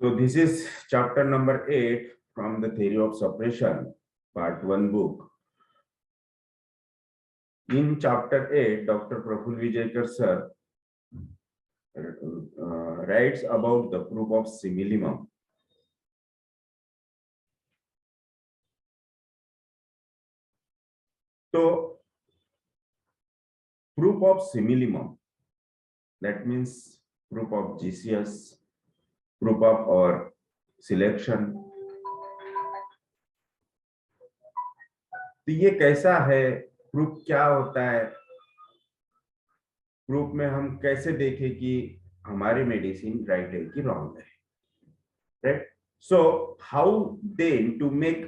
So this is chapter number 8 from the Theory of Suppression, part 1 book. In chapter 8, Dr. Praful Vijayakar sir writes about the proof of similimum. So proof of similimum, that means proof of GCS, proof of our selection. तो ये कैसा है, proof क्या होता है, proof में हम कैसे देखें कि हमारी मेडिसिन राइट है कि रॉन्ग है, right? So how then to make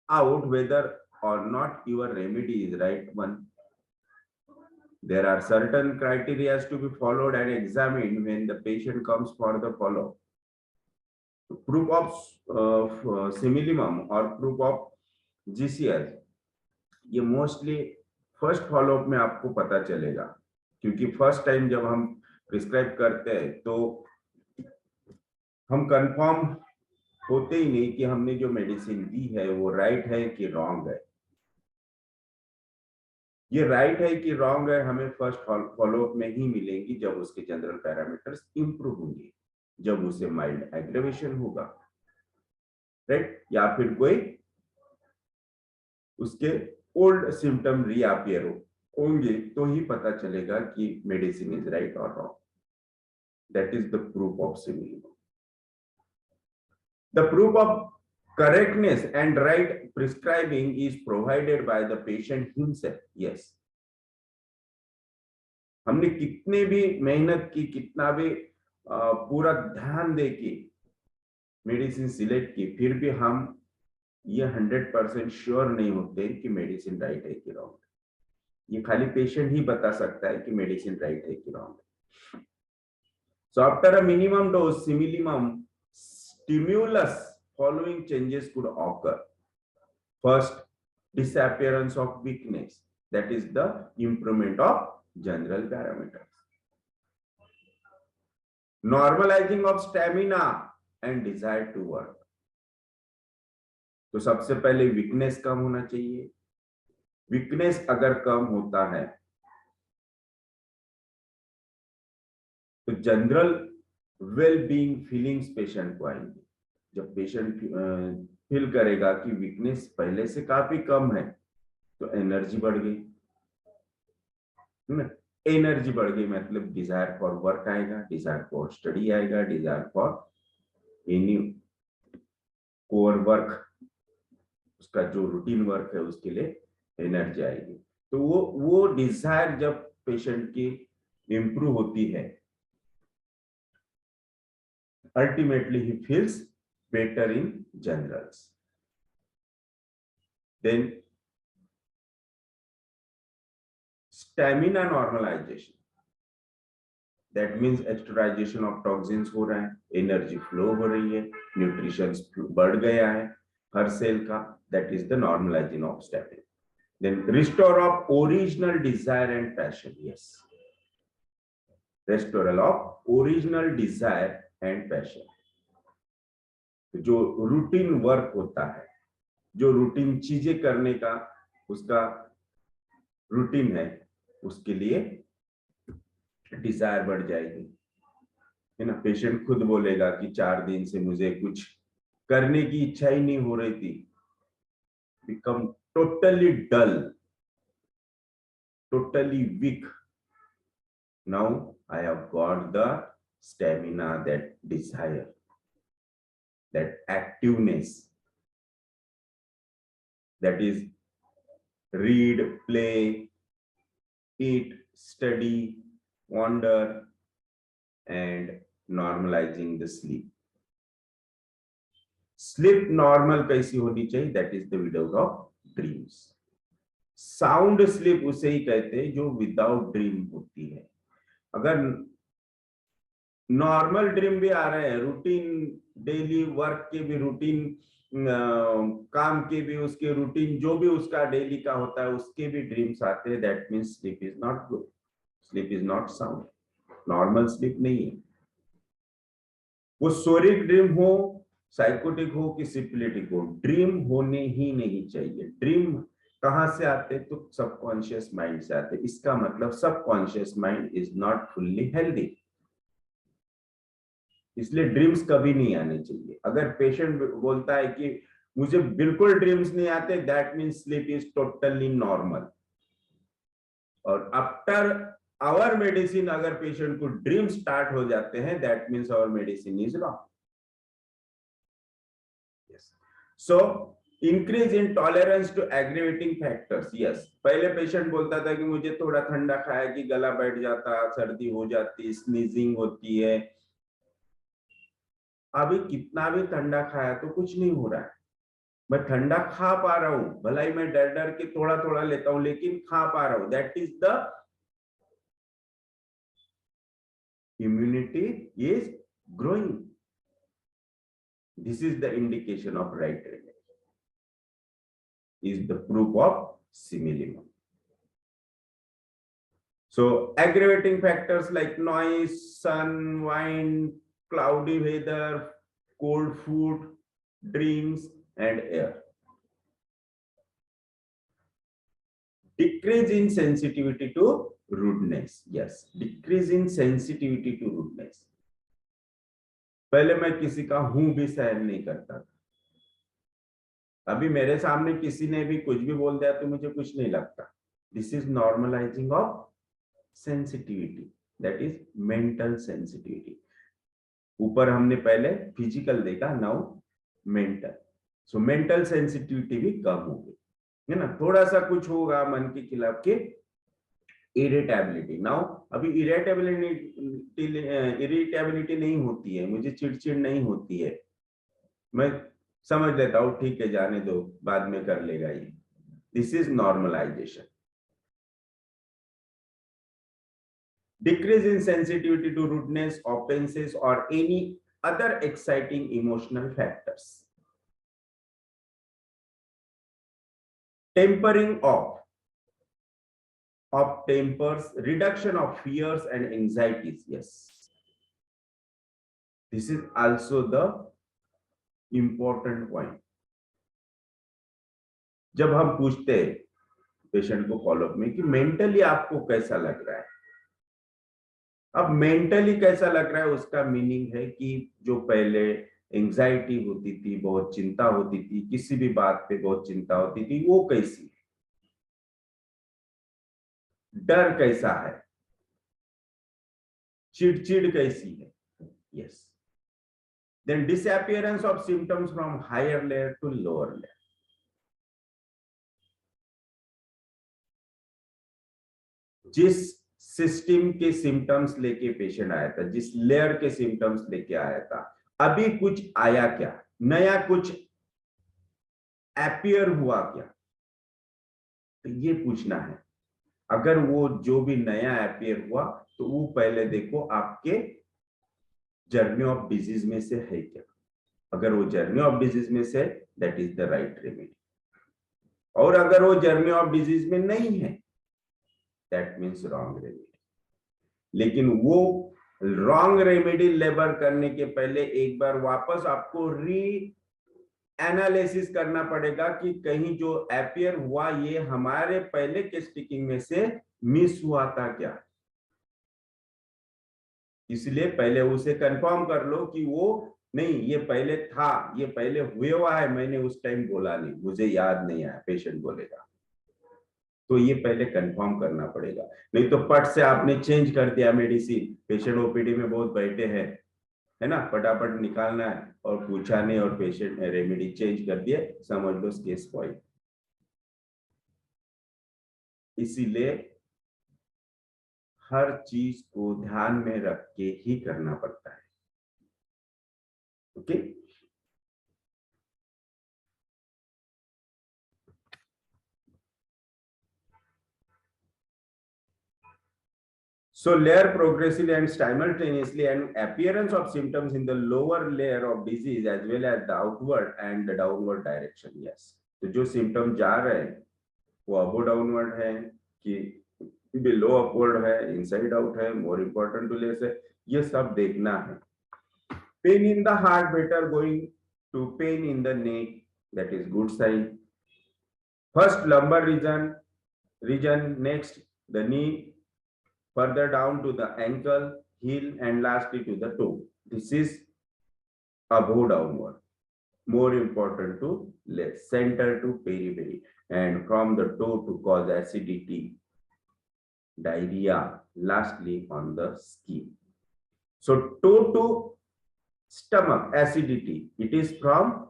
out whether or not your remedy is right one? There are certain criteria to be followed and examined when the patient comes for the follow. Proof of similimum or proof of GCS, ये mostly first follow up में आपको पता चलेगा, क्योंकि first time जब हम prescribe करते हैं तो हम कंफर्म होते ही नहीं कि हमने जो मेडिसिन दी है वो राइट है कि रॉन्ग है। ये राइट है कि रॉन्ग है हमें फर्स्ट फॉलोअप में ही मिलेंगी, जब उसके जनरल पैरामीटर्स इंप्रूव होंगे, जब उसे माइल्ड एग्रेवेशन होगा, राइट, या फिर कोई उसके ओल्ड सिम्टम रीअपियर होंगे, तो ही पता चलेगा कि मेडिसिन इज राइट और wrong. That is the proof of similimum. The proof of correctness and right prescribing is provided by the patient himself. Yes, हमने कितने भी मेहनत की, कितना भी पूरा ध्यान दे के मेडिसिन सिलेक्ट की, फिर भी हम ये 100% श्योर नहीं होते कि मेडिसिन राइट है कि रॉन्ग है। ये खाली पेशेंट ही बता सकता है कि मेडिसिन राइट है कि रॉन्ग है। So after a minimum dose similimum stimulus, following changes could occur. First, disappearance of weakness, that is the improvement of general parameters. Normalizing of stamina and desire to work. तो सबसे पहले weakness कम होना चाहिए। Weakness अगर कम होता है तो general well being feelings patient को आएंगे। जब पेशेंट फील करेगा कि वीकनेस पहले से काफी कम है तो एनर्जी बढ़ गई, एनर्जी बढ़ गई मतलब डिजायर फॉर वर्क आएगा, डिजायर फॉर स्टडी आएगा, desire for any core work, उसका जो रूटीन वर्क है उसके लिए एनर्जी आएगी। तो वो डिजायर जब पेशेंट की इंप्रूव होती है, ultimately he feels better in generals. Then stamina normalization, that means externalization of toxins हो रहा है, एनर्जी फ्लो हो रही है, न्यूट्रिशन बढ़ गया है हर सेल का, that is the normalizing of stamina. Then restore of original desire and passion. Yes, restoral of original desire and passion. जो रूटीन वर्क होता है, जो रूटीन चीजें करने का उसका रूटीन है, उसके लिए डिजायर बढ़ जाएगी, है ना। पेशेंट खुद बोलेगा कि 4 दिन से मुझे कुछ करने की इच्छा ही नहीं हो रही थी, become totally dull, totally weak, now I have got the stamina, that desire, that activeness, that is read, play, eat, study, wander, and normalizing the sleep. Sleep normal कैसी होनी चाहिए? That is the without of dreams. Sound sleep उसे ही कहते हैं जो without dream होती है। अगर नॉर्मल ड्रीम भी आ रहे हैं, रूटीन डेली वर्क के भी रूटीन, काम के भी उसके रूटीन, जो भी उसका डेली का होता है उसके भी ड्रीम्स आते हैं, that means sleep is not good, sleep is not sound, normal sleep नहीं है। वो सोरिक ड्रीम हो, साइकोटिक हो कि सिपिलिटिक हो, ड्रीम होने ही नहीं चाहिए। ड्रीम कहां से आते? तो सबकॉन्शियस माइंड से आते। इसका मतलब subconscious mind is not fully healthy, इसलिए ड्रीम्स कभी नहीं आने चाहिए। अगर पेशेंट बोलता है कि मुझे बिल्कुल ड्रीम्स नहीं आते, that means sleep is totally normal. और आफ्टर आवर मेडिसिन अगर पेशेंट को ड्रीम स्टार्ट हो जाते हैं, that means our medicine is wrong. So increase in tolerance to aggravating factors. Yes, पहले पेशेंट बोलता था कि मुझे थोड़ा ठंडा खाया कि गला बैठ जाता, सर्दी हो जाती, स्नीजिंग होती है। अभी कितना भी ठंडा खाया तो कुछ नहीं हो रहा है। मैं ठंडा खा पा रहा हूं, भलाई मैं डर डर के थोड़ा थोड़ा लेता हूं, लेकिन खा पा रहा हूं। That is the immunity is growing. This is the indication of right remedy, is the proof of simillimum. So aggravating factors like noise, sun, wind, cloudy weather, cold food, drinks, and air. Decrease in sensitivity to rudeness. Yes, decrease in sensitivity to rudeness. पहले मैं किसी का हूं भी सहन नहीं करता था, अभी मेरे सामने किसी ने भी कुछ भी बोल दिया तो मुझे कुछ नहीं लगता। This is normalising of sensitivity, that is mental sensitivity. ऊपर हमने पहले फिजिकल देखा, now mental. So mental sensitivity भी कम होगी, है ना। थोड़ा सा कुछ होगा मन के खिलाफ के, इरिटेबिलिटी। नाउ अभी इरिटेबिलिटी नहीं होती है, मुझे चिड़चिड़ नहीं होती है, मैं समझ लेता हूं ठीक है जाने दो, बाद में कर लेगा ये। This is normalization. Decrease in sensitivity to rudeness, offenses, or any other exciting emotional factors. Tempering of tempers, reduction of fears and anxieties. Yes, this is also the important point. जब हम पूछते हैं पेशेंट को follow up में कि mentally आपको कैसा लग रहा है, अब मेंटली कैसा लग रहा है उसका मीनिंग है कि जो पहले एंजाइटी होती थी, बहुत चिंता होती थी, किसी भी बात पे बहुत चिंता होती थी, वो कैसी है, डर कैसा है, चिड़चिड़ कैसी है। Yes, then disappearance of symptoms from higher layer to lower layer. जिस सिस्टम के सिम्टम्स लेके पेशेंट आया था, जिस लेयर के सिम्टम्स लेके आया था, अभी कुछ आया क्या, नया कुछ एपियर हुआ क्या, तो ये पूछना है। अगर वो जो भी नया एपियर हुआ तो वो पहले देखो आपके जर्नी ऑफ डिजीज में से है क्या। अगर वो जर्नी ऑफ डिजीज में से, that is the right remedy. और अगर वो जर्नी ऑफ डिजीज में नहीं है, दैट मीन्स रॉन्ग रेमेडी। लेकिन वो रॉन्ग रेमेडी लेबर करने के पहले एक बार वापस आपको एनालिसिस करना पड़ेगा कि कहीं जो एपियर हुआ ये हमारे पहले के स्टिकिंग में से मिस हुआ था क्या। इसलिए पहले उसे कंफर्म कर लो कि वो नहीं, ये पहले था, ये पहले हुए हुआ है, मैंने उस टाइम बोला नहीं, मुझे याद नहीं आया, पेशेंट बोलेगा। तो ये पहले कंफर्म करना पड़ेगा, नहीं तो पट से आपने चेंज कर दिया मेडिसिन, पेशेंट ओपीडी में बहुत बैठे हैं, है ना, फटाफट निकालना है और पूछा नहीं और पेशेंट ने रेमेडी चेंज कर दिया, समझ लो केस पॉइंट। इसीलिए हर चीज को ध्यान में रख के ही करना पड़ता है। Okay, so layer progressively and simultaneously and appearance of symptoms in the lower layer of disease as well as the outward and the downward direction. Yes, तो जो सिम्टम जा रहे हैं वो अबो डाउनवर्ड है कि बिलो अपवर्ड है, इनसाइड आउट है, मोर इम्पोर्टेंट टू लेस है, ये सब देखना है। Pain in the heart better going to pain in the neck. That is good sign. First lumbar region, next the knee, further down to the ankle, heel, and lastly to the toe. This is above downward. More important to left, center to periphery, and from the toe to cause acidity, diarrhea, lastly on the skin. So toe to stomach acidity, it is from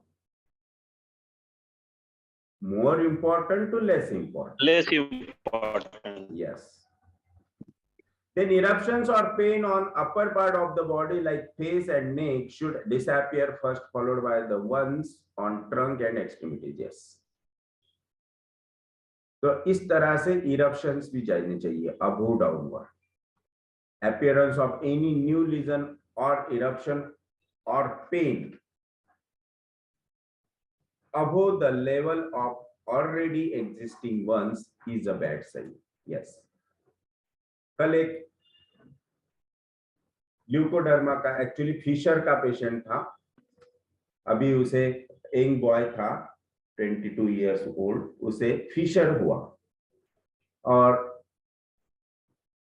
more important to less important. Less important. Yes. Then eruptions or pain on upper part of the body like face and neck should disappear first, followed by the ones on trunk and extremities. Yes. तो इस तरह से eruptions भी जाने चाहिए above downward. Appearance of any new lesion or eruption or pain above the level of already existing ones is a bad sign. Yes. कल एक leucoderma का एक्चुअली फिशर का पेशेंट था, अभी उसे यंग बॉय था 22 इयर्स ओल्ड, उसे Fisher हुआ और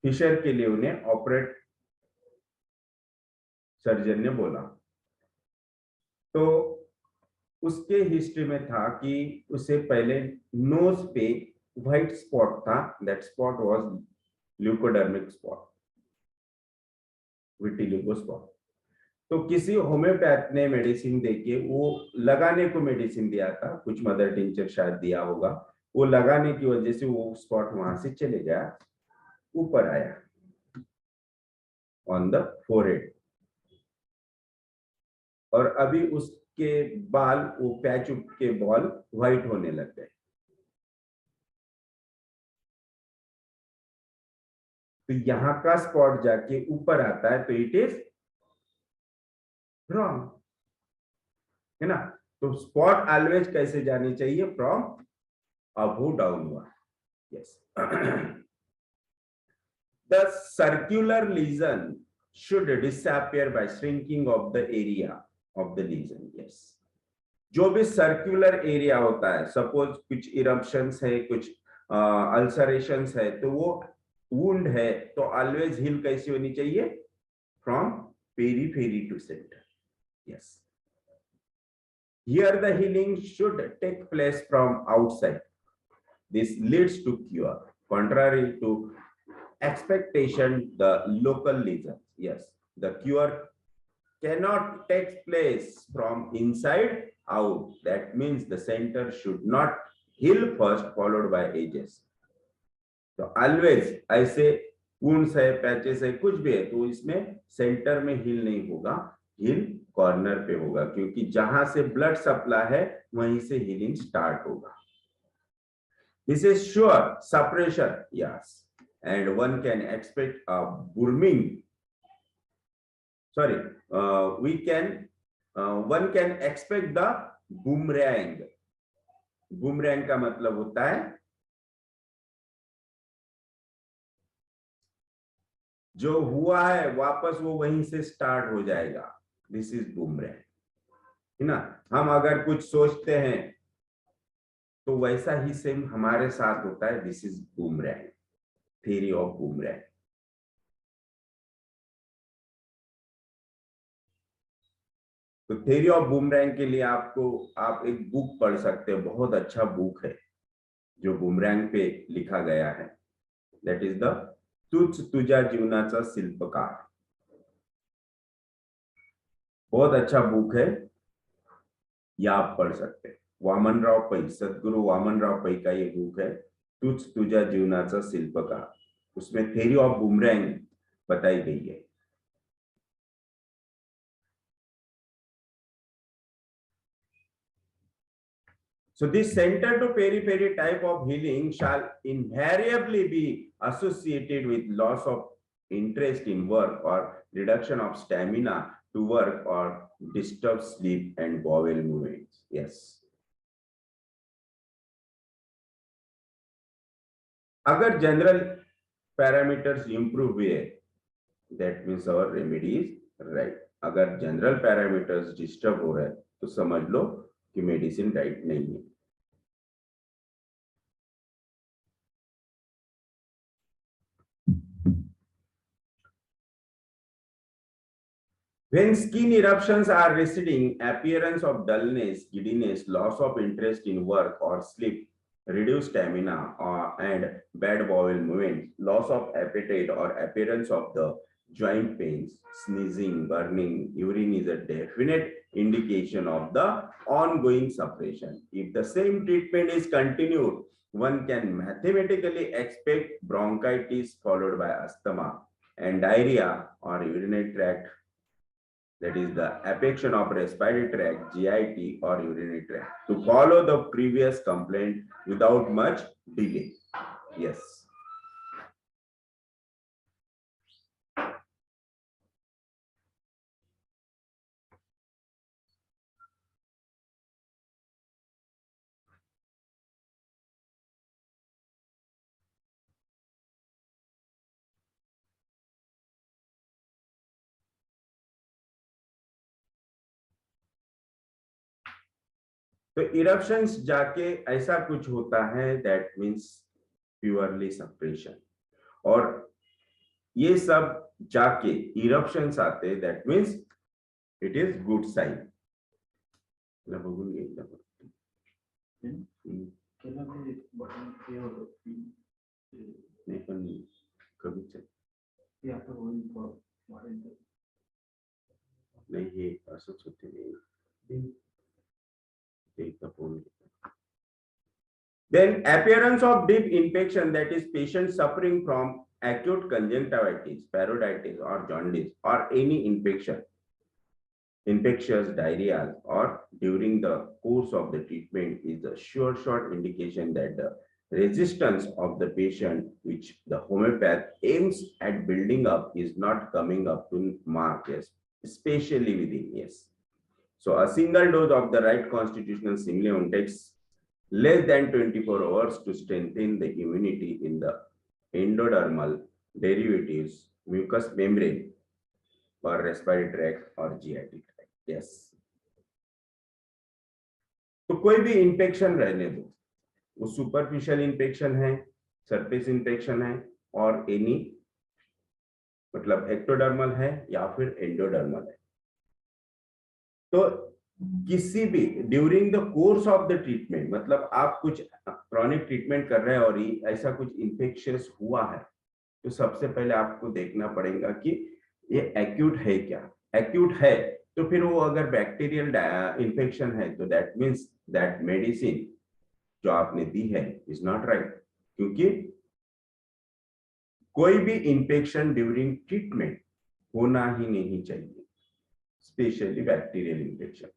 फिशर के लिए उन्हें ऑपरेट सर्जन ने बोला। तो उसके हिस्ट्री में था कि उसे पहले नोज पे व्हाइट स्पॉट था, that spot was leucodermic spot, vitiligo spot. तो किसी होम्योपैथ ने मेडिसिन देके वो लगाने को मेडिसिन दिया था, कुछ मदर टिंचर शायद दिया होगा, वो लगाने की वजह से वो स्पॉट वहां से चले गया, ऊपर आया ऑन द फोरहेड, और अभी उसके बाल, वो पैच के बाल व्हाइट होने लग गए। तो यहां का स्पॉट जाके ऊपर आता है तो इट इज रॉन्ग, है ना। तो स्पॉट ऑलवेज कैसे जानी चाहिए, from above downward. Yes. The circular lesion should disappear by shrinking of the area of the lesion. Yes. जो भी सर्कुलर एरिया होता है, सपोज कुछ इरप्शंस है, कुछ अल्सरेशंस है, तो वो वुंड है, तो ऑलवेज हील कैसी होनी चाहिए, from periphery to centre. Yes. Here the healing should take place from outside. This leads to cure, contrary to expectation, the local lesions. Yes, the cure cannot take place from inside out. That means the center should not heal first, followed by edges. तो always ऐसे wounds है, patches है, कुछ भी है, तो इसमें centre में हील नहीं होगा, हील कॉर्नर पे होगा, क्योंकि जहां से ब्लड सप्लाई है वहीं से हीलिंग स्टार्ट होगा। This is sure suppression, yes, and one can expect a booming, sorry, one can expect the boomerang. boomerang का मतलब होता है जो हुआ है वापस वो वहीं से स्टार्ट हो जाएगा, दिस इज बूमरैंग, है ना। हम अगर कुछ सोचते हैं तो वैसा ही सेम हमारे साथ होता है, this is boomerang, theory of boomerang. तो थ्योरी ऑफ बूमरैंग के लिए आप एक बुक पढ़ सकते हो, बहुत अच्छा बुक है जो बूमरैंग पे लिखा गया है, दैट इज द तूच तुझ्या जीवनाचा शिल्पकार। बहुत अच्छा बुक है, ये आप पढ़ सकते हैं। वामनराव पै, सदगुरु वामनराव पै का ये बुक है, तूच तुझ्या जीवनाचा शिल्पकार। उसमें थ्योरी ऑफ बूमरैंग बताई गई है। So this center to periphery type of healing shall invariably be associated with loss of interest in work or reduction of stamina to work or disturbed sleep and bowel movements. Yes. अगर general parameters improve हुए, that means our remedy is right. अगर general parameters disturb हो रहे हैं तो समझ लो कि medicine right नहीं है। When skin eruptions are receding, appearance of dullness, giddiness, loss of interest in work or sleep, reduced stamina and bad bowel movements, loss of appetite or appearance of the joint pains, sneezing, burning, urine is a definite indication of the ongoing suppression. If the same treatment is continued, one can mathematically expect bronchitis followed by asthma and diarrhea or urinary tract, that is the affection of respiratory tract, GIT or urinary tract, to follow the previous complaint without much delay. Yes. तो eruptions जाके ऐसा कुछ होता है, that means purely suppression, और ये सब जाके इरप्शंस आते, that means it is good sign. बघून घ्यायला नाही पण कमीच आहे. नाही हे असंच होते. Then appearance of deep infection, that is patient suffering from acute conjunctivitis, parotitis or jaundice or any infectious diarrhea or during the course of the treatment is a sure shot indication that the resistance of the patient, which the homeopath aims at building up, is not coming up to mark, yes, especially within, yes. So a single dose of the right constitutional simulant takes less than 24 hours to strengthen the immunity in the endodermal derivatives, mucous membrane, or respiratory tract or GIT tract. Yes. तो कोई भी infection रहने दो, वो superficial infection है, surface infection है, और any मतलब एक्टोडर्मल है या फिर एंडोडर्मल है, तो किसी भी during the course of the treatment, मतलब आप कुछ क्रॉनिक ट्रीटमेंट कर रहे हैं और ऐसा कुछ इंफेक्शियस हुआ है, तो सबसे पहले आपको देखना पड़ेगा कि ये एक्यूट है क्या. एक्यूट है तो फिर वो अगर बैक्टीरियल इंफेक्शन है तो दैट मीन्स दैट मेडिसिन जो आपने दी है इज नॉट राइट, क्योंकि कोई भी इंफेक्शन ड्यूरिंग ट्रीटमेंट होना ही नहीं चाहिए, स्पेशली बैक्टीरियल इंफेक्शन.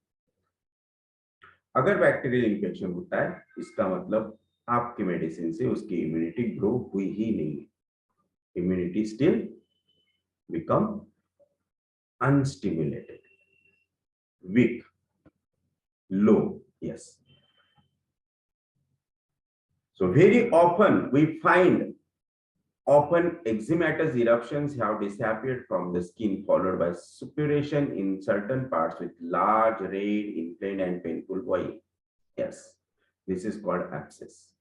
अगर बैक्टीरियल इंफेक्शन होता है इसका मतलब आपकी मेडिसिन से उसकी इम्यूनिटी ग्रो हुई ही नहीं है. Immunity still become unstimulated, weak, low. Yes. So very often we find eczematous eruptions have disappeared from the skin, followed by suppuration in certain parts with large, red, inflamed and painful void. Yes, this is called abscess.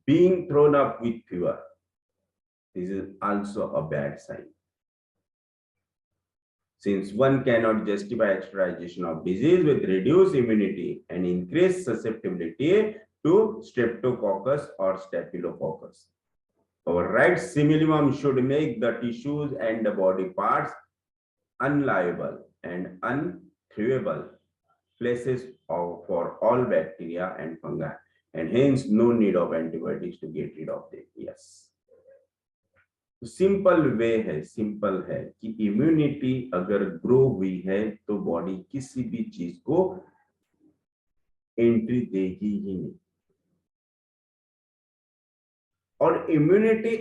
Being thrown up with fever, this is also a bad sign. Since one cannot justify externalization of disease with reduced immunity and increased susceptibility to streptococcus or staphylococcus. Our right simillimum should make the tissues and the body parts unliable and unthewable places for all bacteria and fungi, and hence no need of antibiotics to get rid of them. Yes. Simple way है, simple है कि immunity अगर grow हुई है तो body किसी भी चीज को एंट्री देगी ही नहीं. और immunity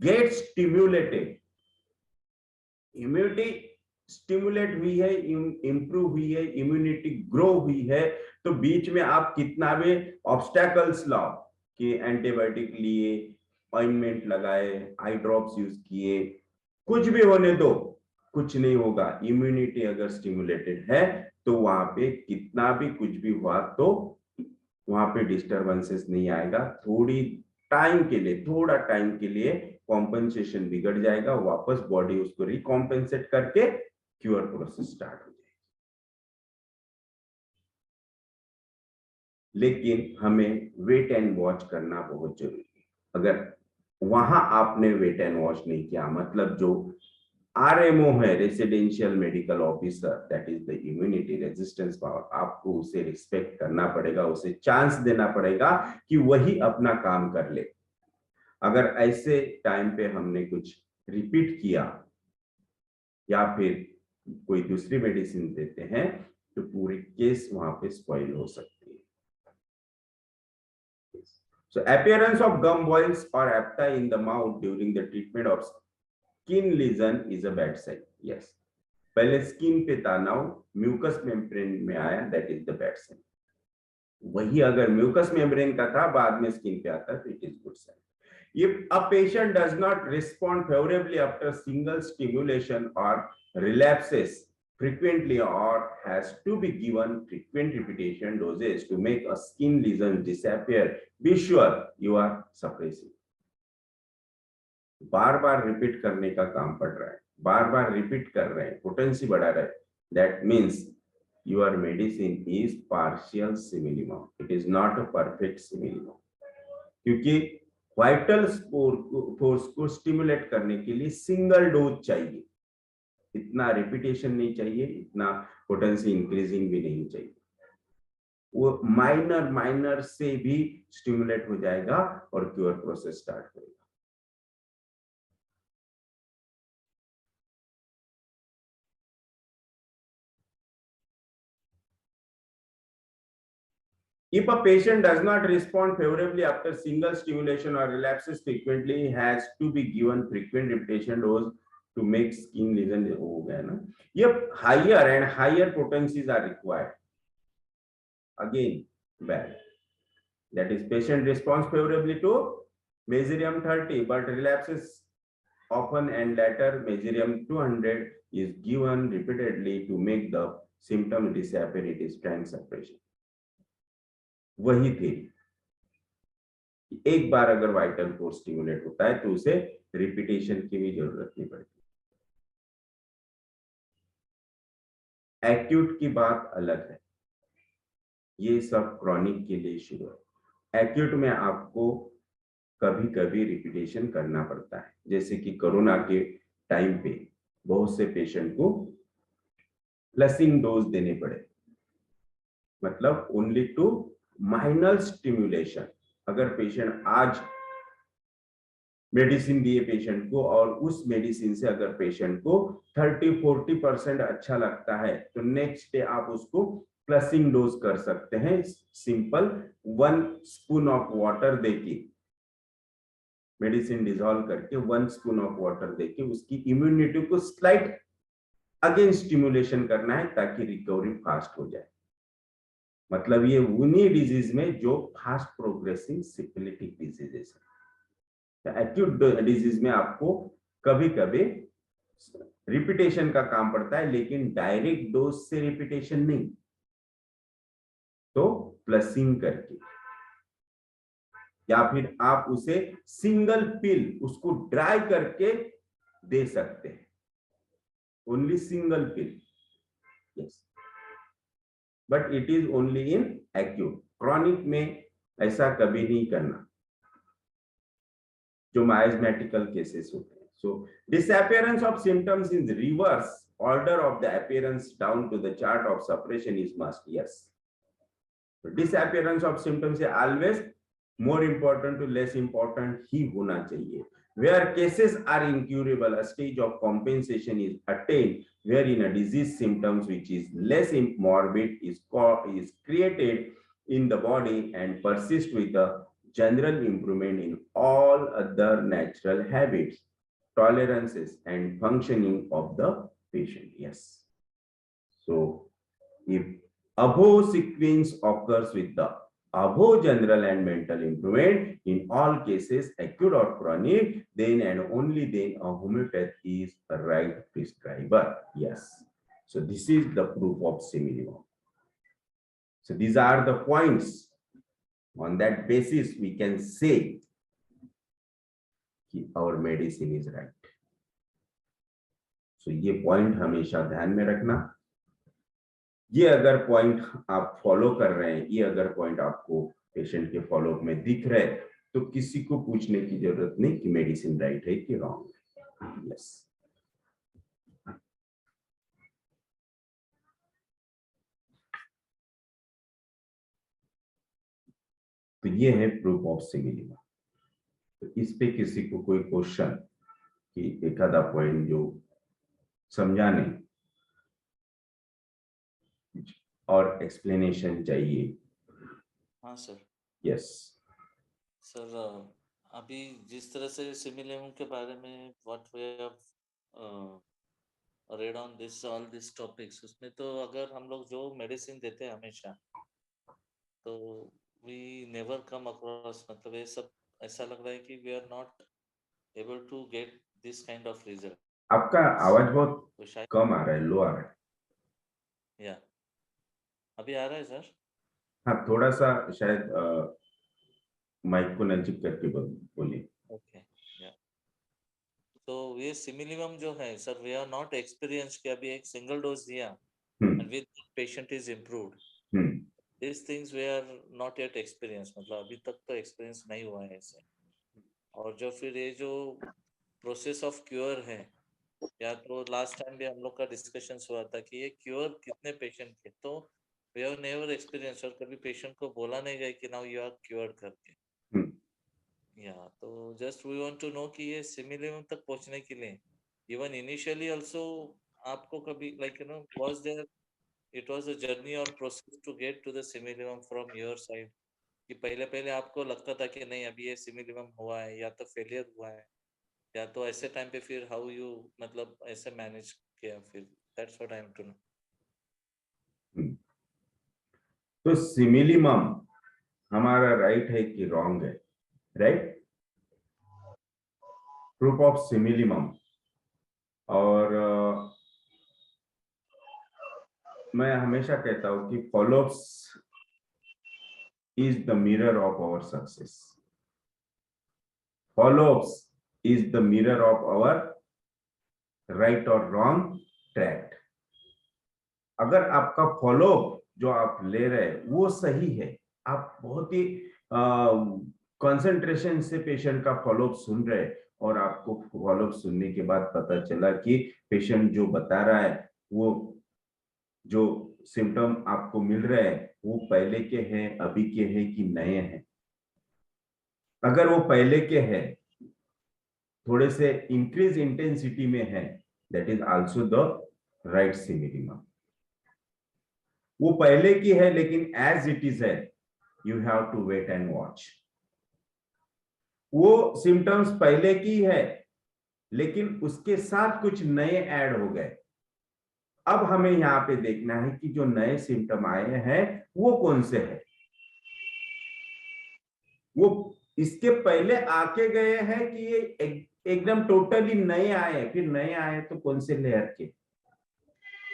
get stimulated, immunity stimulate हुई है, इंप्रूव हुई है, इम्यूनिटी ग्रो हुई है, तो बीच में आप कितना भी ऑब्स्टेकल्स लाओ कि एंटीबायोटिक लिए, ऑइंटमेंट लगाए, आई ड्रॉप्स यूज किए, कुछ भी होने दो, कुछ नहीं होगा। इम्यूनिटी अगर स्टिमुलेटेड है तो वहां पे कितना भी कुछ भी हुआ तो वहां पे डिस्टरबेंसेस नहीं आएगा। थोड़ा टाइम के लिए कॉम्पेंसेशन बिगड़ जाएगा, वापस बॉडी उसको रिकॉम्पेंसेट करके क्योर प्रोसेस स्टार्ट हो जाएगी। लेकिन हमें वेट एंड वॉच करना बहुत जरूरी है। अगर वहां आपने वेट एंड वॉच नहीं किया, मतलब जो आरएमओ है, residential medical officer, that is the immunity resistance power, आपको उसे रिस्पेक्ट करना पड़ेगा, उसे चांस देना पड़ेगा कि वही अपना काम कर ले। अगर ऐसे टाइम पे हमने कुछ रिपीट किया या फिर कोई दूसरी मेडिसिन देते हैं तो पूरी केस वहां पे स्पॉइल हो सकती है। So appearance of gum boils or apta in the mouth during the treatment of skin lesion is a bad sign. Yes. पहले स्किन पे था, नाउ म्यूकस मेम्ब्रेन में आया, that is the bad sign. वही अगर म्यूकस मेम्ब्रेन का था बाद में स्किन पे आता तो it is good sign. If a patient does not respond favorably after single stimulation or relapses frequently or has to be given frequent repetition doses to make a skin lesion disappear, be sure you are suppressing. Bar bar repeat करने का काम पड़ रहा है, बार बार repeat कर रहे हैं, potency बढ़ा रहे हैं, that means your medicine is partial similimum, it is not a perfect similimum. क्योंकि वाइटल फोर्स को स्टिमुलेट करने के लिए सिंगल डोज चाहिए, इतना रिपीटेशन नहीं चाहिए, इतना पोटेंसी इंक्रीजिंग भी नहीं चाहिए। वो माइनर से भी स्टिमुलेट हो जाएगा और क्योर प्रोसेस स्टार्ट करेगा। If a patient does not respond favorably after single stimulation or relapses frequently, has to be given frequent repetition dose to make skin lesion. हो गया ना? ये higher and higher potencies are required. Again, bad. That is, patient responds favorably to Meserium 30, but relapses often, and later Meserium 200 is given repeatedly to make the symptom disappear. It is frank suppression. वही थे, एक बार अगर vital force stimulate होता है तो उसे repetition की भी जरूरत नहीं पड़ती। एक्यूट की बात अलग है, ये सब क्रॉनिक के लिए शुरू है। एक्यूट में आपको कभी कभी रिपीटेशन करना पड़ता है, जैसे कि कोरोना के टाइम पे बहुत से पेशेंट को प्लसिंग डोज देने पड़े, मतलब ओनली टू माइनर स्टिमुलेशन। अगर पेशेंट आज मेडिसिन दिए पेशेंट को और उस मेडिसिन से अगर पेशेंट को 30-40% अच्छा लगता है तो नेक्स्ट डे आप उसको प्लसिंग डोज कर सकते हैं। सिंपल 1 स्पून ऑफ वाटर देके, मेडिसिन डिसॉल्व करके 1 स्पून ऑफ वाटर देके उसकी इम्यूनिटी को स्लाइट अगेन स्टिमुलेशन करना है ताकि रिकवरी फास्ट हो जाए। मतलब ये उन्हीं डिजीज में जो फास्ट प्रोग्रेसिंग सिफिलिटिक डिजीजेस है। एक्यूट डिजीज में आपको कभी कभी रिपीटेशन का काम पड़ता है, लेकिन डायरेक्ट डोज से रिपीटेशन नहीं, तो प्लसिंग करके या फिर आप उसे सिंगल पिल उसको ड्राई करके दे सकते हैं, only single pill. Yes, but it is only in acute. Chronic में ऐसा कभी नहीं करना, जो माइजमेटिकल केसेस होते हैं। सो disappearance of symptoms in reverse order of the appearance down to the chart of suppression is must. Yes, disappearance of symptoms is always more important to less important ही होना चाहिए। Where cases are incurable, a stage of compensation is attained, wherein a disease symptoms which is less morbid is created in the body and persist with a general improvement in all other natural habits, tolerances, and functioning of the patient. Yes. So, if above sequence occurs with the above general and mental improvement in all cases, acute or chronic, then and only then a homeopath is a right prescriber. Yes. So this is the proof of simillimum. So these are the points. On that basis, we can say कि our medicine is right. So ये point हमेशा ध्यान में रखना. ये अगर point आप follow कर रहे हैं, ये अगर पॉइंट आपको पेशेंट के फॉलोअप में दिख रहे, तो किसी को पूछने की जरूरत नहीं कि मेडिसिन राइट है कि रॉन्ग है. यस. तो ये है प्रूफ ऑफ सिमिलिमा. तो इस पे किसी को कोई क्वेश्चन कि एक आधा पॉइंट जो समझाने और एक्सप्लेनेशन चाहिए. हाँ सर. यस सर अभी जिस तरह से सिमिलियम के बारे में what we have read on this all this topics, उसमें तो अगर हम लोग जो मेडिसिन देते हैं हमेशा, तो वी नेवर कम अक्रॉस, मतलब ये सब ऐसा लग रहा है कि we are not able to get this kind of result. आपका आवाज बहुत तो शायद कम आ रहा है, लो आ रहा है. या अभी आ रहा है सर? हाँ, थोड़ा सा शायद माइक को नजदीक करके बोलिए. ओके. या तो ये सिमिलियम जो है sir, we are not experience कि अभी एक सिंगल डोज दिया and with patient is improved. These things we are not yet experienced, मतलब अभी तक तो एक्सपीरियंस नहीं हुआ है ऐसे. और जो फिर ये जो प्रोसेस ऑफ क्योर है, या तो लास्ट टाइम भी हम लोग का डिस्कशन हुआ था कि ये क्योर कितने पेशेंट के, तो वी हैव नेवर एक्सपीरियंस, और कभी पेशेंट को बोला नहीं गया कि नाउ यू आर क्योर्ड करके. या तो just we want to know कि ये सिमिलियम तक पहुंचने के लिए इवन इनिशियली आल्सो आपको कभी like you know was there, it was a journey or process to get to the simillimum from your side, कि पहले आपको लगता था कि नहीं अभी ये सिमिलियम हुआ है या तो फेलियर हुआ है, या तो ऐसे टाइम पे फिर हाउ यू मतलब ऐसे मैनेज किया फिर, that's what I am to know. तो सिमिलिमम हमारा राइट है कि रॉन्ग है? राइट. Proof of simillimum. और मैं हमेशा कहता हूं कि followups is the mirror of our success. Follow-ups is the mirror of our right or wrong track. अगर आपका फॉलोअप जो आप ले रहे हैं वो सही है, आप बहुत ही कंसंट्रेशन से पेशेंट का फॉलोअप सुन रहे हैं, और आपको फॉलोअप सुनने के बाद पता चला कि पेशेंट जो बता रहा है, वो जो सिम्टम आपको मिल रहे हैं वो पहले के हैं, अभी के हैं कि नए हैं. अगर वो पहले के हैं, थोड़े से इंक्रीज इंटेंसिटी में है, that is also the right simillimum. वो पहले की है लेकिन एज इट इज है, you have to wait and watch. वो सिम्टम्स पहले की है लेकिन उसके साथ कुछ नए ऐड हो गए. अब हमें यहाँ पे देखना है कि जो नए सिम्टम आए हैं वो कौन से हैं. वो इसके पहले आके गए हैं कि ये एकदम टोटली नए आए. फिर नए आए तो कौन से लेयर के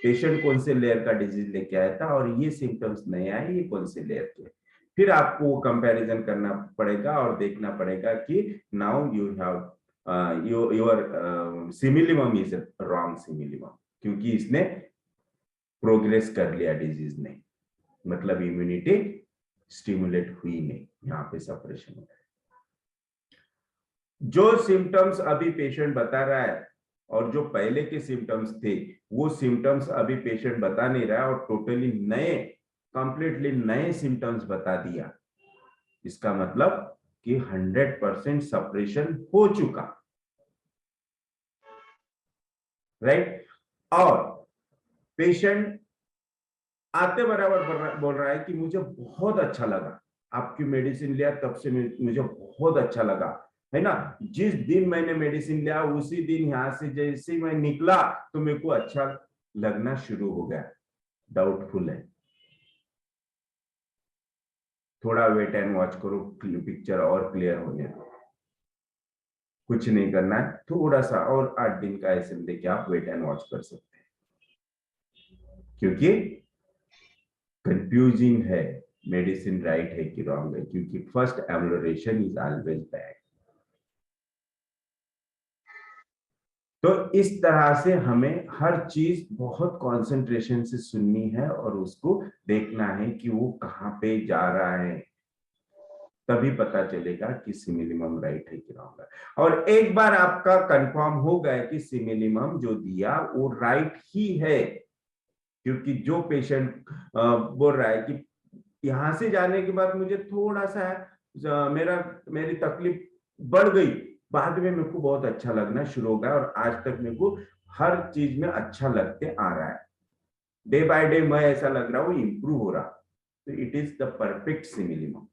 पेशेंट कौन से लेयर का डिजीज लेके आया था, और ये सिम्टम्स नए आए, ये कौन से लेयर के. फिर आपको कंपैरिजन करना पड़ेगा और देखना पड़ेगा कि now you have your similimum is wrong similimum, क्योंकि इसने प्रोग्रेस कर लिया डिजीज ने, मतलब इम्यूनिटी स्टिमुलेट हुई नहीं, यहाँ पे सप्रेशन हो. जो सिम्टम्स अभी पेशेंट बता रहा है और जो पहले के सिम्टम्स थे, वो सिम्टम्स अभी पेशेंट बता नहीं रहा है और टोटली नए, कंप्लीटली नए सिम्टम्स बता दिया. इसका मतलब कि 100% सप्रेशन हो चुका. राइट. और पेशेंट आते बराबर बोल रहा है कि मुझे बहुत अच्छा लगा, आपकी मेडिसिन लिया तब से मुझे बहुत अच्छा लगा, है ना. जिस दिन मैंने मेडिसिन लिया उसी दिन यहां से जैसे मैं निकला तो मेरे को अच्छा लगना शुरू हो गया. डाउटफुल है. थोड़ा वेट एंड वॉच करो, पिक्चर और क्लियर होने दो, कुछ नहीं करना है, थोड़ा सा और 8 दिन का ऐसे देके आप वेट एंड वॉच कर सकते हैं, क्योंकि कंफ्यूजिंग है मेडिसिन राइट है कि रॉन्ग है, क्योंकि फर्स्ट एम्लोरेशन इज ऑलवेज बैड। तो इस तरह से हमें हर चीज बहुत कंसंट्रेशन से सुननी है और उसको देखना है कि वो कहाँ पे जा रहा है, तभी पता चलेगा कि सिमिलिमम राइट है कि रॉन्ग है। और एक बार आपका कंफर्म हो गया कि सिमिलिमम जो दिया वो राइट ही है, क्योंकि जो पेशेंट बोल रहा है कि यहां से जाने के बाद मुझे थोड़ा सा मेरी तकलीफ बढ़ गई, बाद में मेरे को बहुत अच्छा लगना शुरू हो गया और आज तक मेरे को हर चीज में अच्छा लगते आ रहा है, डे बाय डे मैं ऐसा लग रहा हूँ इंप्रूव हो रहा, तो it is the perfect similimum.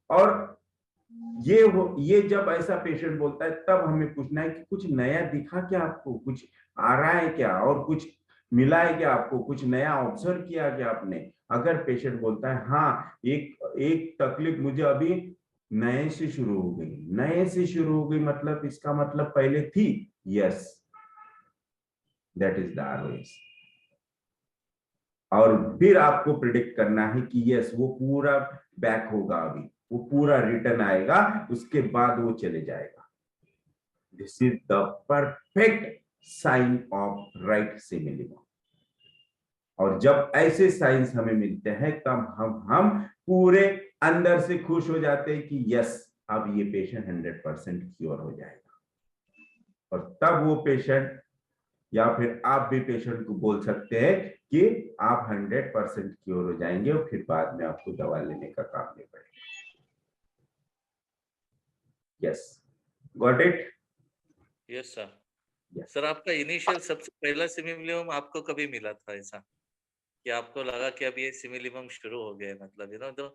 और ये जब ऐसा पेशेंट बोलता है तब हमें पूछना है कि कुछ नया दिखा क्या आपको, कुछ आ रहा है क्या, और कुछ मिला है क्या आपको, कुछ नया ऑब्जर्व किया क्या आपने। अगर पेशेंट बोलता है हाँ एक तकलीफ मुझे अभी नए से शुरू हो गई, नए से शुरू हो गई मतलब इसका मतलब पहले थी, yes that is the ROS. और फिर आपको प्रिडिक्ट करना है कि यस वो पूरा बैक होगा, अभी वो पूरा रिटर्न आएगा, उसके बाद वो चले जाएगा। This is the perfect sign of right simillimum. और जब ऐसे साइंस हमें मिलते हैं तब हम पूरे अंदर से खुश हो जाते हैं कि यस अब ये पेशेंट 100% क्योर हो जाएगा। और तब वो पेशेंट या फिर आप भी पेशेंट को बोल सकते हैं कि आप 100% क्योर हो जाएंगे और फिर बाद में आपको दवा लेने का काम नहीं पड़ेगा। Yes, got it? Yes sir. Yes. Sir आपका इनिशियल सबसे पहला सिमिलिमम आपको कभी मिला था ऐसा कि आपको लगा कि अब ये सिमिलिमम शुरू हो गया, मतलब तो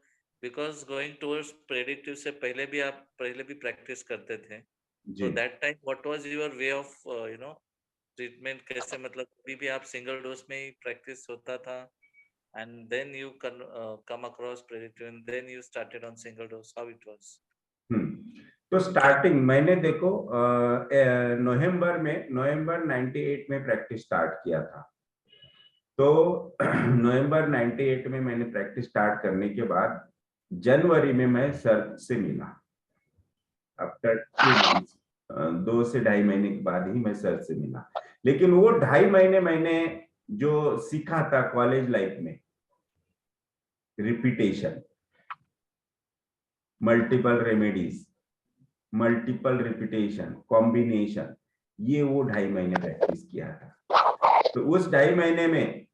बिकॉज गोइंग टुवर्ड्स प्रेडिक्टिव से पहले भी प्रैक्टिस करते थे, तो that time what was your way of treatment, कैसे मतलब अभी भी आप सिंगल डोज में ही प्रैक्टिस होता था and then you come across predictive and then you started on single dose, how it was? तो स्टार्टिंग मैंने देखो नवंबर 98 में प्रैक्टिस स्टार्ट किया था। तो नवंबर 98 में मैंने प्रैक्टिस स्टार्ट करने के बाद जनवरी में मैं सर से मिला, आफ्टर 2 से 2.5 महीने के बाद ही मैं सर से मिला। लेकिन वो 2.5 महीने मैंने जो सीखा था कॉलेज लाइफ में, repetition, multiple remedies, multiple repetition, combination, ये वो 2.5 महीने प्रैक्टिस किया था। तो उस 2.5 महीने में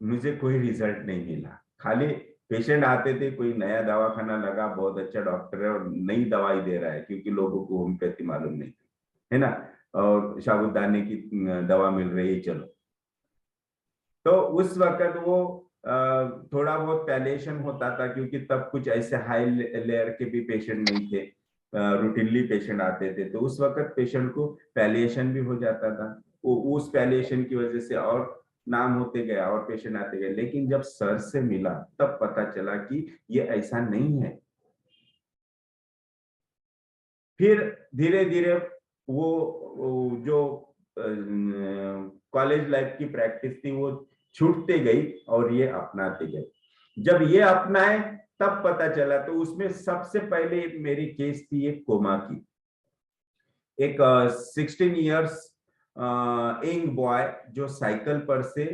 मुझे कोई रिजल्ट नहीं मिला। खाली पेशेंट आते थे, कोई नया दवाखाना लगा, बहुत अच्छा डॉक्टर है और नई दवाई दे रहा है, क्योंकि लोगों को होम्योपैथी मालूम नहीं थी, है ना, और साबुदाने की दवा मिल रही है, चलो। तो उस वक्त वो थोड़ा बहुत पैलेशन होता था, क्योंकि तब कुछ ऐसे हाई लेयर के भी पेशेंट नहीं थे, रूटीनली पेशेंट आते थे, तो उस वक्त पेशेंट को पैलिएशन भी हो जाता था। उस पैलिएशन की वजह से और नाम होते गया और पेशेंट आते गए। लेकिन जब सर से मिला तब पता चला कि ये ऐसा नहीं है। फिर धीरे धीरे वो जो कॉलेज लाइफ की प्रैक्टिस थी वो छूटते गई और ये अपनाते गए। जब ये अपनाए तब पता चला, तो उसमें सबसे पहले मेरी केस थी एक कोमा की। एक 16 इयर्स यंग बॉय जो साइकिल पर से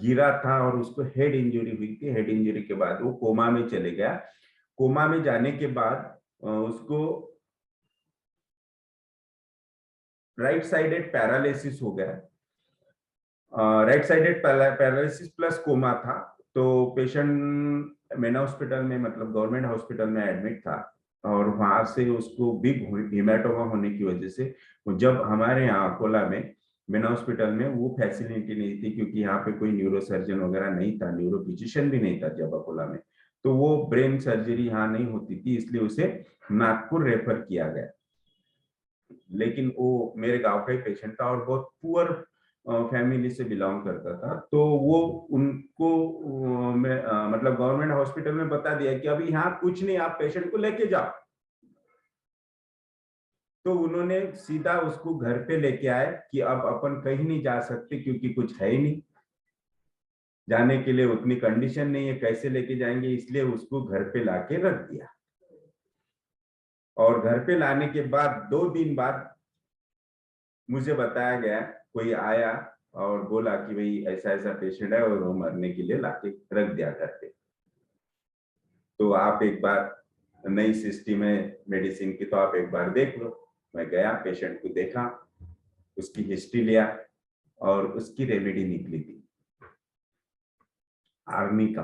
गिरा था और उसको हेड इंजरी हुई थी। हेड इंजरी के बाद वो कोमा में चले गया। कोमा में जाने के बाद उसको राइट साइडेड पैरालिसिस हो गया। Right sided paralysis plus coma था। तो पेशेंट मेना हॉस्पिटल में, मतलब गवर्नमेंट हॉस्पिटल में एडमिट था, और वहां से उसको बिग हिमेटोमा होने की वजह से, जब हमारे यहाँ अकोला में मेना हॉस्पिटल में वो फैसिलिटी नहीं थी, क्योंकि यहाँ पे कोई न्यूरो सर्जन वगैरह नहीं था, न्यूरो फिजिशियन भी नहीं था जब अकोला में, तो वो ब्रेन सर्जरी यहाँ नहीं होती थी, इसलिए उसे नागपुर रेफर किया गया। लेकिन वो मेरे गांव का ही पेशेंट था और बहुत पुअर फैमिली से बिलोंग करता था, तो वो उनको मतलब गवर्नमेंट हॉस्पिटल में बता दिया कि अभी यहाँ कुछ नहीं, आप पेशेंट को लेके जाओ। तो उन्होंने सीधा उसको घर पे लेके आए कि अब अपन कहीं नहीं जा सकते क्योंकि कुछ है ही नहीं, जाने के लिए उतनी कंडीशन नहीं है, कैसे लेके जाएंगे, इसलिए उसको घर पे लाके रख दिया। और घर पे लाने के बाद 2 दिन बाद मुझे बताया गया, कोई आया और बोला कि भाई ऐसा ऐसा पेशेंट है और वो मरने के लिए लाके रख दिया घर पे। तो आप एक बार, नई सिस्टम है मेडिसिन की, तो आप एक बार देख लो। मैं गया, पेशेंट को देखा, उसकी हिस्ट्री लिया और उसकी रेमेडी निकली थी आर्निका।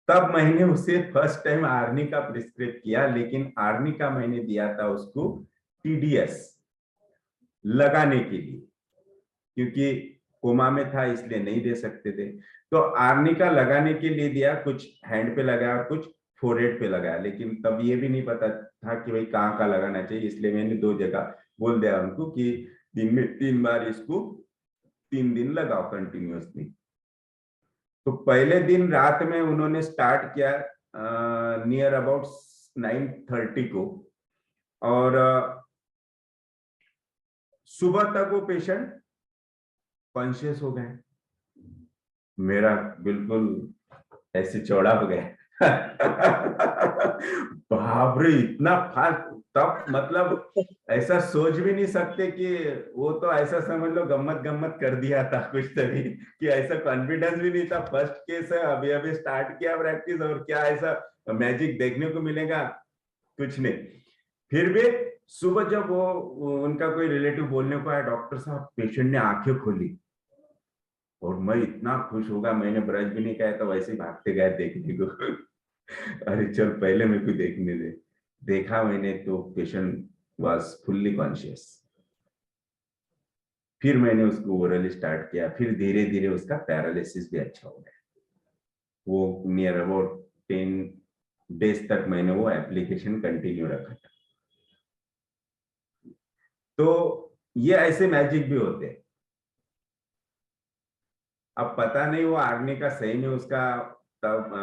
तब मैंने उसे फर्स्ट टाइम आर्निका प्रिस्क्राइब किया, लेकिन आर्निका मैंने दिया था उसको TDS लगाने के लिए, क्योंकि कोमा में था इसलिए नहीं दे सकते थे। तो आर्निका लगाने के लिए दिया, कुछ हैंड पे लगाया और कुछ फोरहेड पे लगाया, लेकिन तब ये भी नहीं पता था कि भाई कहाँ का लगाना चाहिए, इसलिए मैंने 2 जगह बोल दिया उनको कि दिन में 3 बार इसको 3 दिन लगाओ कंटिन्यूअसली। तो पहले दिन रात में उन्होंने स्टार्ट किया नियर अबाउट 9:30 को, और सुबह तक वो पेशेंट कॉन्शियस हो गए। मेरा बिल्कुल ऐसे चौड़ा हो गया बाप रे, इतना फास्ट! तब मतलब ऐसा सोच भी नहीं सकते कि वो तो ऐसा समझ लो गम्मत गम्मत कर दिया था कुछ तभी, कि ऐसा कॉन्फिडेंस भी नहीं था। फर्स्ट केस है, अभी अभी स्टार्ट किया प्रैक्टिस, और क्या ऐसा मैजिक देखने को मिलेगा, कुछ नहीं। फिर भी सुबह जब वो उनका कोई रिलेटिव बोलने को आया, डॉक्टर साहब पेशेंट ने आंखें खोली, और मैं इतना खुश होगा, मैंने ब्रश भी नहीं किया, तो वैसे ही भागते गए देखने को अरे चल पहले मेरे को देखने दे। देखा मैंने तो पेशेंट वाज फुल्ली कॉन्शियस। फिर मैंने उसको ओरल स्टार्ट किया, फिर धीरे धीरे उसका पैरालिसिस भी अच्छा हो गया। वो नियर अबाउट 10 डेज तक मैंने वो एप्लीकेशन कंटिन्यू रखा था। तो ये ऐसे मैजिक भी होते हैं। अब पता नहीं वो आर्मी का सही में उसका तब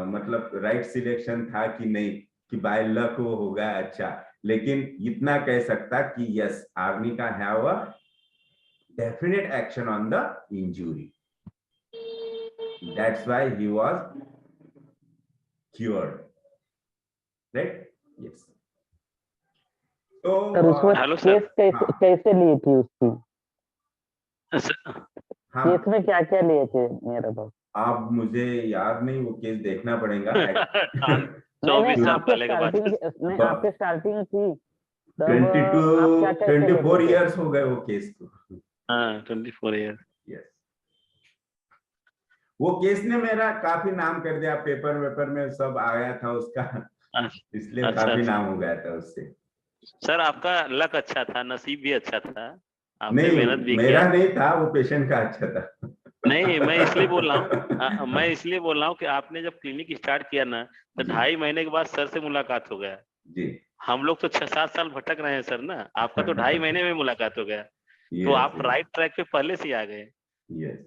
मतलब राइट सिलेक्शन था कि नहीं, कि बाय लक वो होगा अच्छा, लेकिन इतना कह सकता कि यस, आर्मी का have a definite action on the injury, that's why he was cured, right? Yes. तो उसमें हेलो केस सर। कैसे कैसे ली थी उसकी? हाँ, केस में क्या क्या लिए थे मेरे पास? अब मुझे याद नहीं, वो केस देखना पड़ेगा। नहीं 24 साल आपके पहले का बात है। स्टार्टिंग नहीं, आपके स्टार्टिंग थी तब 22 आप क्या कैसे 24 लेते थे? इयर्स हो गए वो केस को। हाँ 24 ईयर। यस, वो केस ने मेरा काफी नाम कर दिया, पेपर वेपर में सब आया था उसका, इसलिए अच्छा काफी अच्छा। नाम हो गया था उससे। सर आपका लक अच्छा था, नसीब भी अच्छा था, आपने नहीं, मेहनत भी मेरा किया। नहीं था, वो पेशेंट का अच्छा था। नहीं मैं इसलिए बोल रहा हूँ, मैं इसलिए बोल रहा हूँ कि आपने जब क्लिनिक स्टार्ट किया ना, तो जी 2.5 महीने के बाद सर से मुलाकात हो गया। जी। हम लोग तो 6-7 साल भटक रहे हैं सर ना, आपका तो 2.5 महीने में मुलाकात हो गया। तो यस आप राइट ट्रैक पे पहले से ही आ गए। यस।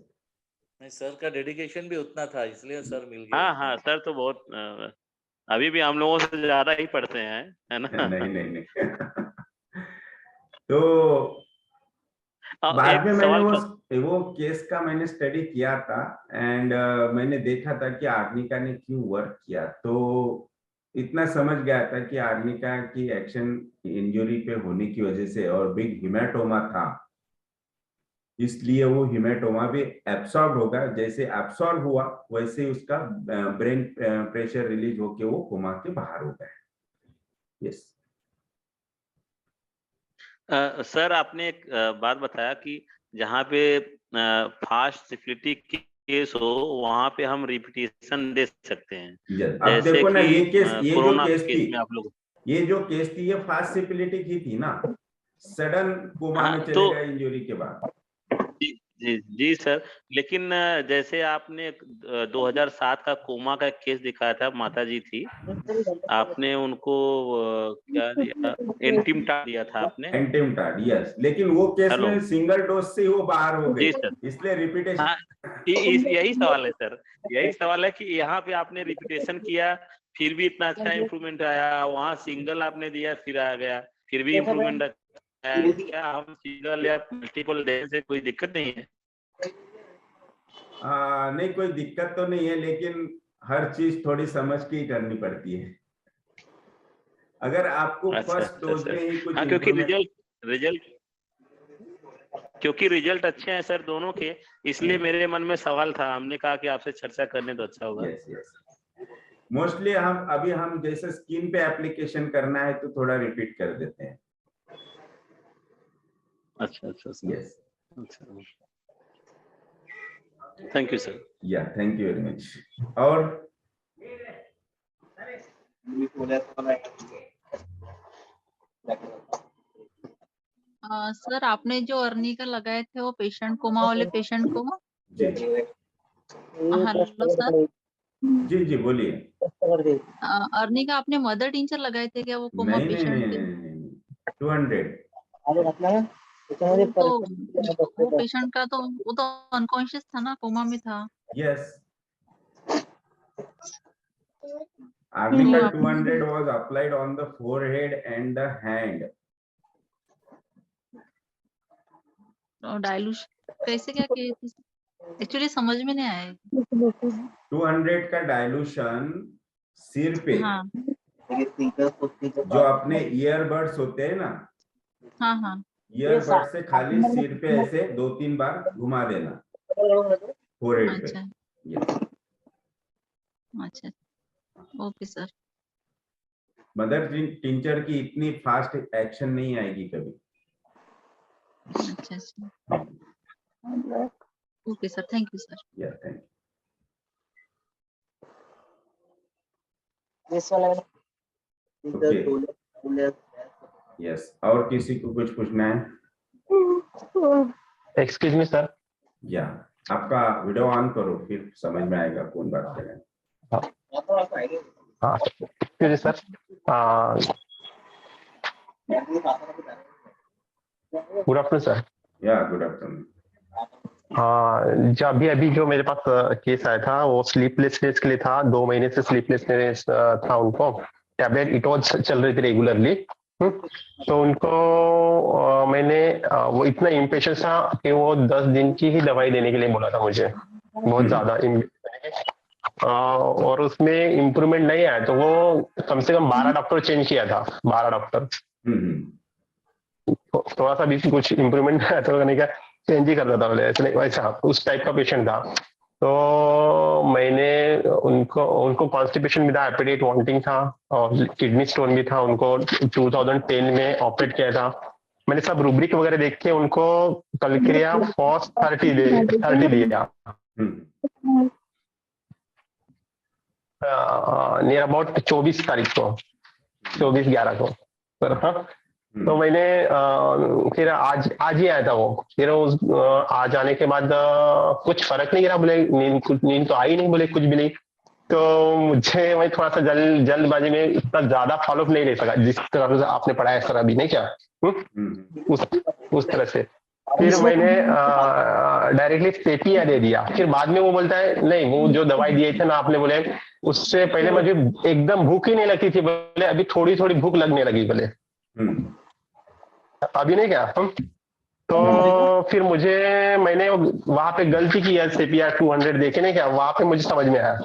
नहीं, सर का डेडिकेशन भी उतना था, इसलिए सर मिल गया। हाँ हाँ सर तो बहुत अभी भी हम लोगों से ज्यादा ही पढ़ते हैं, है ना। नहीं नहीं नहीं तो बाद एक में मैंने सवाल वो केस का मैंने स्टडी किया था, एंड मैंने देखा था कि आर्निका ने क्यों वर्क किया। तो इतना समझ गया था कि आर्निका की एक्शन इंजरी पे होने की वजह से, और बिग हिमेटोमा था, इसलिए वो हिमेटोमा भी एब्सॉर्ब होगा। जैसे एब्सॉर्ब हुआ वैसे उसका ब्रेन प्रेशर रिलीज होके वो कोमा के बाहर हो गया। यस। सर आपने एक बात बताया कि जहाँ पे फास्ट सिफिलिटिक केस हो वहां पे हम रिपीटेशन दे सकते हैं, यस, अब जैसे देखो ना, कि ये केस, ये जो कोरोना केस केस थी, में आप लोग। ये फास्ट सिपिलिटिक ही थी ना, सडन कोमा हाँ में तो चले गए इंजरी के बाद। जी सर, लेकिन जैसे आपने 2007 का कोमा का केस दिखाया था, माता जी थी, आपने उनको क्या दिया, एंटिमटा दिया था आपने। एंटिमटाड, यस, लेकिन वो केस हेलो में सिंगल डोज से ही वो बाहर हो गई, जी सर, इसलिए रिपीटेशन। हाँ, यही सवाल है सर, यही सवाल है कि यहाँ पे आपने रिपीटेशन किया, फिर भी इतना अच्छा इम्प्रूवमेंट आया, वहाँ सिंगल आपने दिया फिर आ गया, फिर भी इम्प्रूवमेंट आया। क्या हम सिंगल या मल्टीपल देने से कोई दिक्कत नहीं है? नहीं, कोई दिक्कत तो नहीं है, लेकिन हर चीज थोड़ी समझ के ही करनी पड़ती है। अगर आपको अच्छा फर्स्ट अच्छा डोज सर, में ही कुछ हाँ, क्योंकि इम्प्रूवमेंट, रिजल्ट अच्छे हैं सर दोनों के, इसलिए मेरे मन में सवाल था, हमने कहा कि आपसे चर्चा करने तो अच्छा होगा। यस यस, मोस्टली हम जैसे स्किन पे एप्लीकेशन करना है तो थोड़ा रिपीट कर देते हैं। अच्छा अच्छा सर, यस, अच्छा, थैंक यू सर। या थैंक यू वेरी मच। और सर आपने जो अर्नी का लगाए थे वो पेशेंट कोमा वाले पेशेंट को, जी हेलो सर, जी जी बोलिए। अर्नी का आपने मदर टिंचर लगाए थे क्या वो कोमा नहीं नहीं नहीं पेशेंट के? नहीं नहीं, 200। तो वो पेशेंट का तो वो तो अनकॉन्शियस था ना, कोमा में था। यस, तो Arnica आपने 200 was applied on the forehead and the hand. Dilution कैसे क्या किए थे? एक्चुअली समझ में नहीं आया। 200 का डाइल्यूशन सिर पे, हाँ जो अपने ईयरबड्स होते हैं ना, हाँ हाँ, ईयरबड से खाली सिर पे ऐसे 2-3 बार घुमा देना फोरहेड पे। अच्छा यस, अच्छा, ओके सर। मदर टिंचर की इतनी फास्ट एक्शन नहीं आएगी कभी। अच्छा अच्छा, okay sir, thank you sir. या थैंक यू। यस, और किसी को कुछ पूछना है? Excuse me sir. या आपका वीडियो ऑन करो, फिर समझ में आएगा कौन बात कर रहे हैं। हाँ excuse sir, good afternoon sir. या गुड आफ्टरनून। जो अभी जो मेरे पास केस आया था वो स्लीपलेसनेस के लिए था, 2 महीने से स्लीपलेसनेस था उनको, टैबलेट इटोज चल रही थी रेगुलरली। तो उनको मैंने वो इतना इम्पेशेंस था कि वो 10 दिन की ही दवाई देने के लिए बोला था मुझे, बहुत ज्यादा और उसमें इम्प्रूवमेंट नहीं आया, तो वो कम से कम 12 डॉक्टर चेंज किया था, 12 डॉक्टर। थोड़ा सा भी कुछ इम्प्रूवमेंट आया तो मैंने क्या चेंज ही कर देता, बोले ऐसे नहीं, वैसा उस टाइप का पेशेंट था। तो मैंने उनको कॉन्स्टिपेशन भी था, एपेटाइट वॉमिटिंग था और किडनी स्टोन भी था, उनको 2010 में ऑपरेट किया था। मैंने सब रूब्रिक वगैरह देख के उनको कलक्रिया फॉस 30 दिया नियर अबाउट 24 तारीख को, 24/11 को सर। हाँ, तो मैंने फिर आज ही आया था वो, फिर आज आने के बाद कुछ फर्क नहीं गिरा, बोले नींद तो आई नहीं, बोले कुछ भी नहीं। तो मुझे मैं थोड़ा सा जल्दबाजी में इतना ज्यादा फॉलोअप नहीं ले सका, जिस तरह से आपने पढ़ाया सर अभी, नहीं क्या उस तरह से। फिर मैंने डायरेक्टली सेपिया दे दिया। फिर बाद में वो बोलता है नहीं, वो जो दवाई दिए थे ना आपने, बोले उससे पहले मुझे एकदम भूख ही नहीं लगती थी, बोले अभी थोड़ी थोड़ी भूख लगने लगी, बोले अभी नहीं क्या हम। तो फिर मैंने वहां पे गलती की है, सेपिया 200 देखे नहीं क्या, वहां पे मुझे समझ में आया।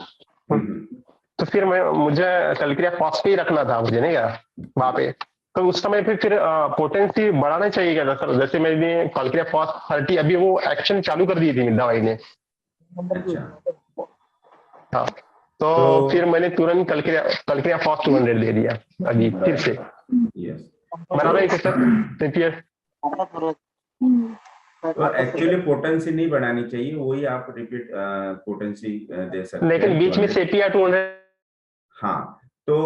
तो फिर मुझे कलक्रिया फॉस पे ही रखना था मुझे, नहीं क्या वहां पे। तो उस समय फिर पोटेंसी बढ़ाना चाहिए क्या सर? जैसे मैंने कलक्रिया फॉस 30 अभी वो एक्शन चालू कर दी थी दवाई ने। हाँ, तो फिर मैंने तुरंत कलक्रिया फॉस 200 दे दिया अभी फिर से। बराबर है सर? तो एक्चुअली पोटेंसी नहीं बढ़ानी चाहिए, वही आप रिपीट पोटेंसी दे सकते हैं, लेकिन बीच में सेपिया 200। हाँ, तो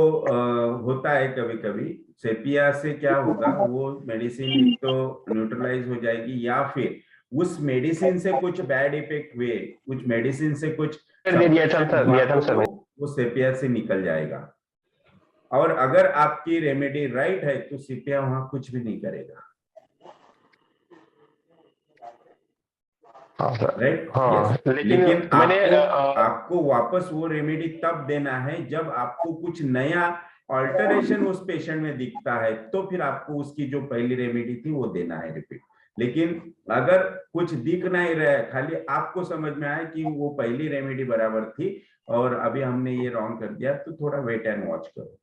होता है कभी कभी। सेपिया से क्या होगा, वो मेडिसिन एक तो न्यूट्रलाइज हो जाएगी, या फिर उस मेडिसिन से कुछ बैड इफेक्ट हुए, कुछ मेडिसिन से कुछ दिया था सर वो सीपीआर से निकल जाएगा। और अगर आपकी रेमेडी राइट है तो सीपीआर वहां कुछ भी नहीं करेगा। राइट? हाँ, लेकिन मैंने आपको वापस वो रेमेडी तब देना है जब आपको कुछ नया ऑल्टरेशन उस पेशेंट में दिखता है, तो फिर आपको उसकी जो पहली रेमेडी थी वो देना है रिपीट। लेकिन अगर कुछ दिख नहीं रहा है, खाली आपको समझ में आया कि वो पहली रेमेडी बराबर थी और अभी हमने ये रॉन्ग कर दिया, तो थोड़ा वेट एंड वॉच करो।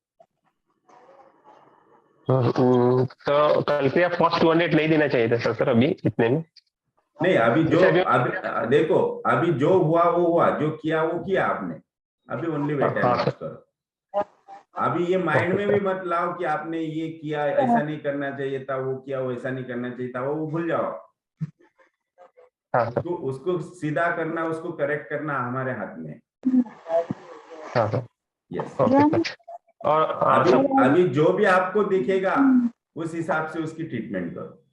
तो कल के फर्स्ट 200 नहीं देना चाहिए था सर अभी इतने में? नहीं, अभी देखो, अभी जो हुआ वो हुआ, जो किया वो किया आपने, अभी ओनली वेट एंड वॉच करो। अभी ये माइंड में भी मत लाओ कि आपने ये किया, ऐसा नहीं करना चाहिए था, वो किया, वो ऐसा नहीं करना चाहिए था, वो भूल जाओ। उसको सीधा करना, उसको करेक्ट करना हमारे हाथ में। यस। और अभी जो भी आपको दिखेगा उस हिसाब से उसकी ट्रीटमेंट करो।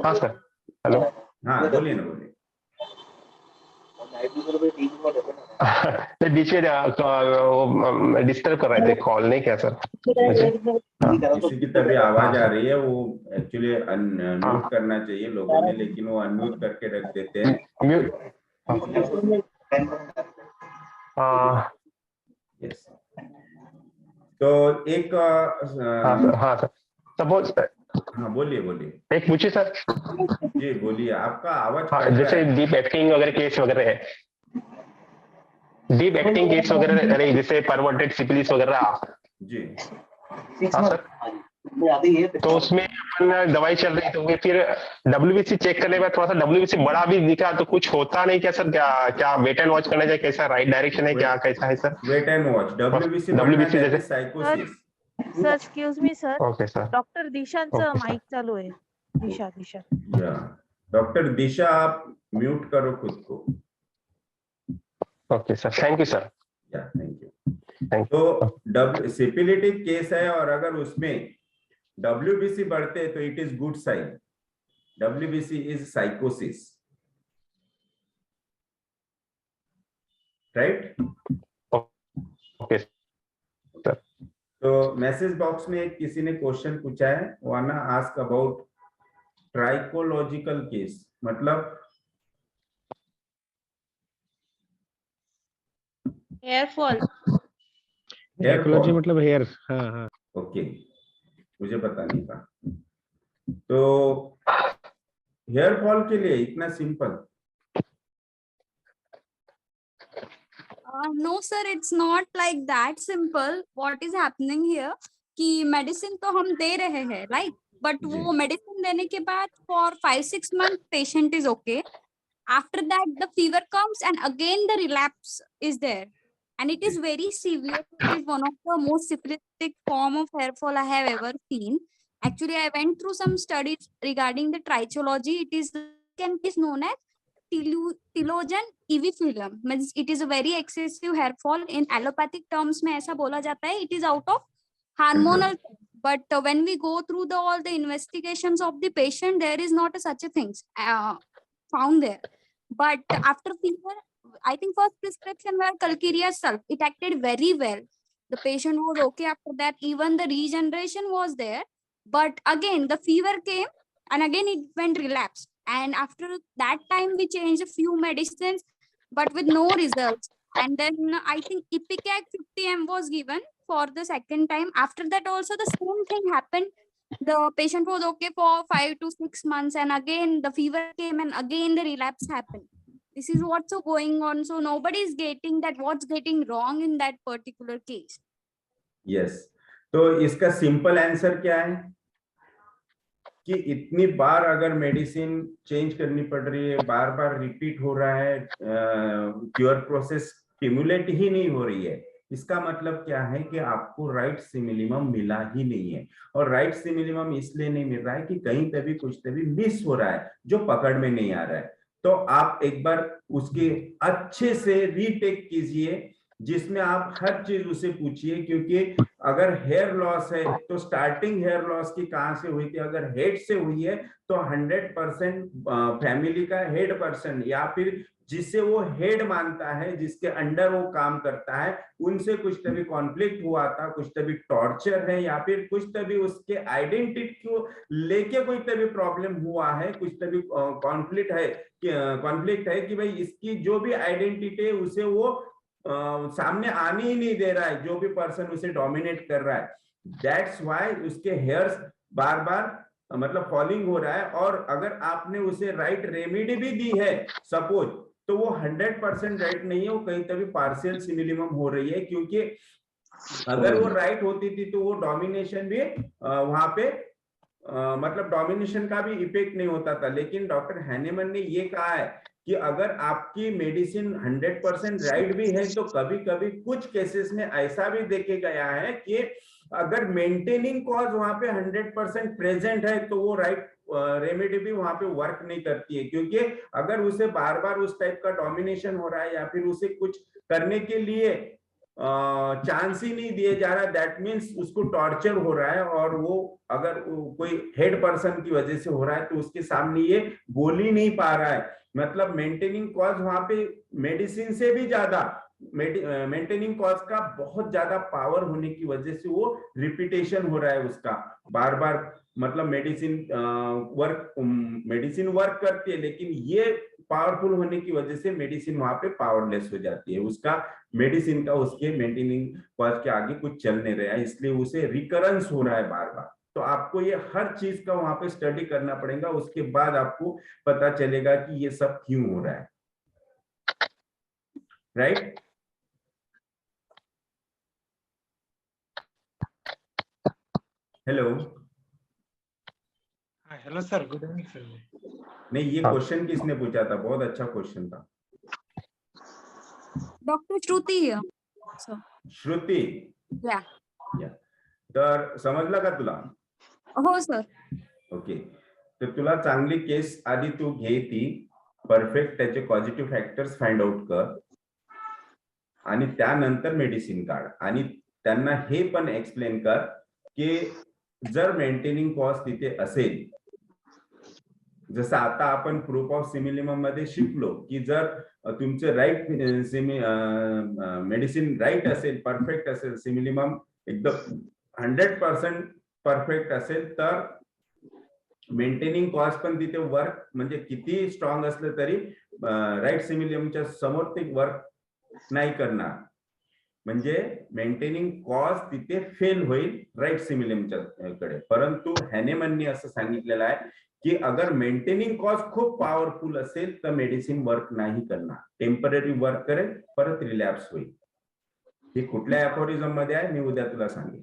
हाँ सर, हेलो। हाँ बोलिए ना, बोलिए। बीच में डिस्टर्ब कर रहे थे, कॉल नहीं क्या सर? किसी की तभी आवाज आ रही है, वो एक्चुअली अनम्यूट करना चाहिए लोगों ने, लेकिन वो अनम्यूट करके रख देते हैं। यस। तो एक हाँ सर, सपोज, हाँ बोलिए बोलिए। एक पूछिए सर। जी बोलिए, आपका आवाज। हाँ, जैसे डीप एक्टिंग वगैरह केस वगैरह है, डीप एक्टिंग केस वगैरह रही, जैसे परवर्टेड सिफिलिस वगैरह जी। हाँ सर, तो उसमें अपन दवाई चल रही, तो फिर WBC चेक करने के बाद थोड़ा सा WBC बड़ा भी दिखा तो कुछ होता नहीं क्या सर? क्या वेट एंड वॉच करना चाहिए? कैसा राइट डायरेक्शन है, क्या कैसा है sir? Wait and watch, WBC जैसे साइकोसिस। Sir excuse me sir, okay sir, doctor दिशांचं mic चालू आहे। दिशा या डॉक्टर दिशा, आप म्यूट करो खुद को। Okay sir, thank you sir. या थैंक यू। तो सिफिलिटिक केस है और अगर उसमें WBC बढ़ते तो it is good sign. WBC is साइकोसिस, राइट? Okay sir. तो मैसेज बॉक्स में किसी ने क्वेश्चन पूछा है, wanna ask about trichological case, मतलब हेयर फॉल। ट्राइकोलॉजी मतलब हेयर। हाँ हाँ, ओके, मुझे पता नहीं था। तो हेयर फॉल के लिए इतना simple? No sir, it's not like that simple. What is happening here कि मेडिसिन तो हम दे रहे हैं, राइट? बट वो मेडिसिन देने के बाद for 5-6 months patient is okay. After that the fever comes and again the relapse is there, and it is very severe. It is one of the most syphilitic form of hair fall I have ever seen. Actually, I went through some studies regarding the trichology. It is known as टिलोजन इविफिलम, means it is a very excessive hair fall. In allopathic terms में ऐसा बोला जाता है, it is out of hormonal. But when we go through all the investigations of the patient, there is not such a things found there. But after fever, I think first prescription were Calcarea sulf. It acted very well. The patient was okay after that. Even the regeneration was there. But again, the fever came and again it went relapsed. And after that time, we changed a few medicines, but with no results. And then I think Ipecac 50 mg was given for the second time. After that also the same thing happened. The patient was okay for 5 to 6 months, and again the fever came and again the relapse happened. This is what's going on. So nobody is getting that what's getting wrong in that particular case. Yes. तो इसका simple answer क्या है कि इतनी बार अगर medicine change करनी पड़ रही है, बार बार रिपीट हो रहा है, क्योर प्रोसेस स्टिमुलेट ही नहीं हो रही है, इसका मतलब क्या है कि आपको राइट सिमिलिमम मिला ही नहीं है। और राइट सिमिलिमम इसलिए नहीं मिल रहा है कि कहीं तभी कुछ तभी मिस हो रहा है जो पकड़ में नहीं आ रहा है। तो आप एक बार उसके अच्छे से रीटेक कीजिए, जिसमें आप हर चीज उसे पूछिए, क्योंकि अगर हेयर लॉस है तो स्टार्टिंग हेयर लॉस की कहां से हुई थी, अगर हेड से हुई है तो 100% फैमिली का हेड पर्सन या फिर जिसे वो हेड मानता है, जिसके अंडर वो काम करता है, उनसे कुछ तभी कॉन्फ्लिक्ट हुआ था, कुछ तभी टॉर्चर है, या फिर कुछ तभी उसके आइडेंटिटी को लेके कोई तभी प्रॉब्लम हुआ है, कुछ तभी कॉन्फ्लिक्ट है कि भाई इसकी जो भी आइडेंटिटी है उसे वो सामने आने ही नहीं दे रहा है, जो भी पर्सन उसे डोमिनेट कर रहा है। दैट्स वाई उसके हेयर्स बार बार मतलब फॉलिंग हो रहा है। और अगर आपने उसे राइट रेमेडी भी दी है सपोज, तो वो 100% राइट नहीं है, वो कहीं तभी पार्शियल सिमिलिमम हो रही है, क्योंकि अगर वो राइट होती थी तो वो डोमिनेशन भी वहां पे मतलब डोमिनेशन का भी इफेक्ट नहीं होता था। लेकिन डॉक्टर हैनेमन ने ये कहा है कि अगर आपकी मेडिसिन 100% राइट भी है तो कभी कभी कुछ केसेस में ऐसा भी देखे गया है कि अगर मेंटेनिंग कॉज वहां पे 100% प्रेजेंट है तो वो राइट रेमेडी भी वहां पे वर्क नहीं करती है, क्योंकि अगर उसे बार बार उस टाइप का डोमिनेशन हो रहा है या फिर उसे कुछ करने के लिए चांस ही नहीं दिए जा रहा, दैट मीन्स उसको टॉर्चर हो रहा है। और वो अगर कोई हेड पर्सन की वजह से हो रहा है तो उसके सामने ये बोल ही नहीं पा रहा है। मतलब मेंटेनिंग कॉज वहां पे मेडिसिन से भी ज्यादा, मेंटेनिंग कॉज का बहुत ज्यादा पावर होने की वजह से वो रिपीटेशन हो रहा है उसका बार बार। मतलब मेडिसिन वर्क करती है, लेकिन ये पावरफुल होने की वजह से मेडिसिन वहां पे पावरलेस हो जाती है, उसका मेडिसिन का उसके मेंटेनिंग कॉज के आगे कुछ चल नहीं रहा है, इसलिए उसे रिकरेंस हो रहा है बार बार। तो आपको ये हर चीज का वहां पे स्टडी करना पड़ेगा, उसके बाद आपको पता चलेगा कि ये सब क्यों हो रहा है। Right? Hello. Hello sir, good evening sir. नहीं, ये क्वेश्चन किसने पूछा था? बहुत अच्छा क्वेश्चन था। Doctor Shruti here. श्रुती, या तर समजलं का तुला? हो सर. ओके, तर तुला चांगली केस आधी तू घे, ती परफेक्ट त्याचे पॉझिटिव्ह फॅक्टर्स फाइंड आउट कर आणि त्यानंतर मेडिसिन काढ, आणि त्यांना हे पण एक्सप्लेन कर की जर मेंटेनिंग कॉस्ट तिथे असेल, जसं आता आपण प्रूफ ऑफ सिमिलिमम मध्ये शिकलो की जर तुमचे राईट मेडिसिन राईट असेल, परफेक्ट असेल, सिमिलिमम एकदम 100% परफेक्ट असेल, तर मेंटेनिंग कॉस्ट पण तिथे वर्क म्हणजे किती स्ट्रॉंग असलं तरी राईट सिमिलियमच्या समोर ते वर्क नाही करणार, म्हणजे मेंटेनिंग कॉस्ट तिथे फेल होईल राईट सिमिलियमच्या कडे। परंतु हॅनेमनने असं सांगितलेलं आहे की अगर मेंटेनिंग कॉस्ट खूप पॉवरफुल असेल तर मेडिसिन वर्क नाही करणार, टेम्पररी वर्क करेल, परत रिलॅप्स होईल। हे कुठल्या अफोरिझम मध्ये आहे मी उद्या तुला सांगेन।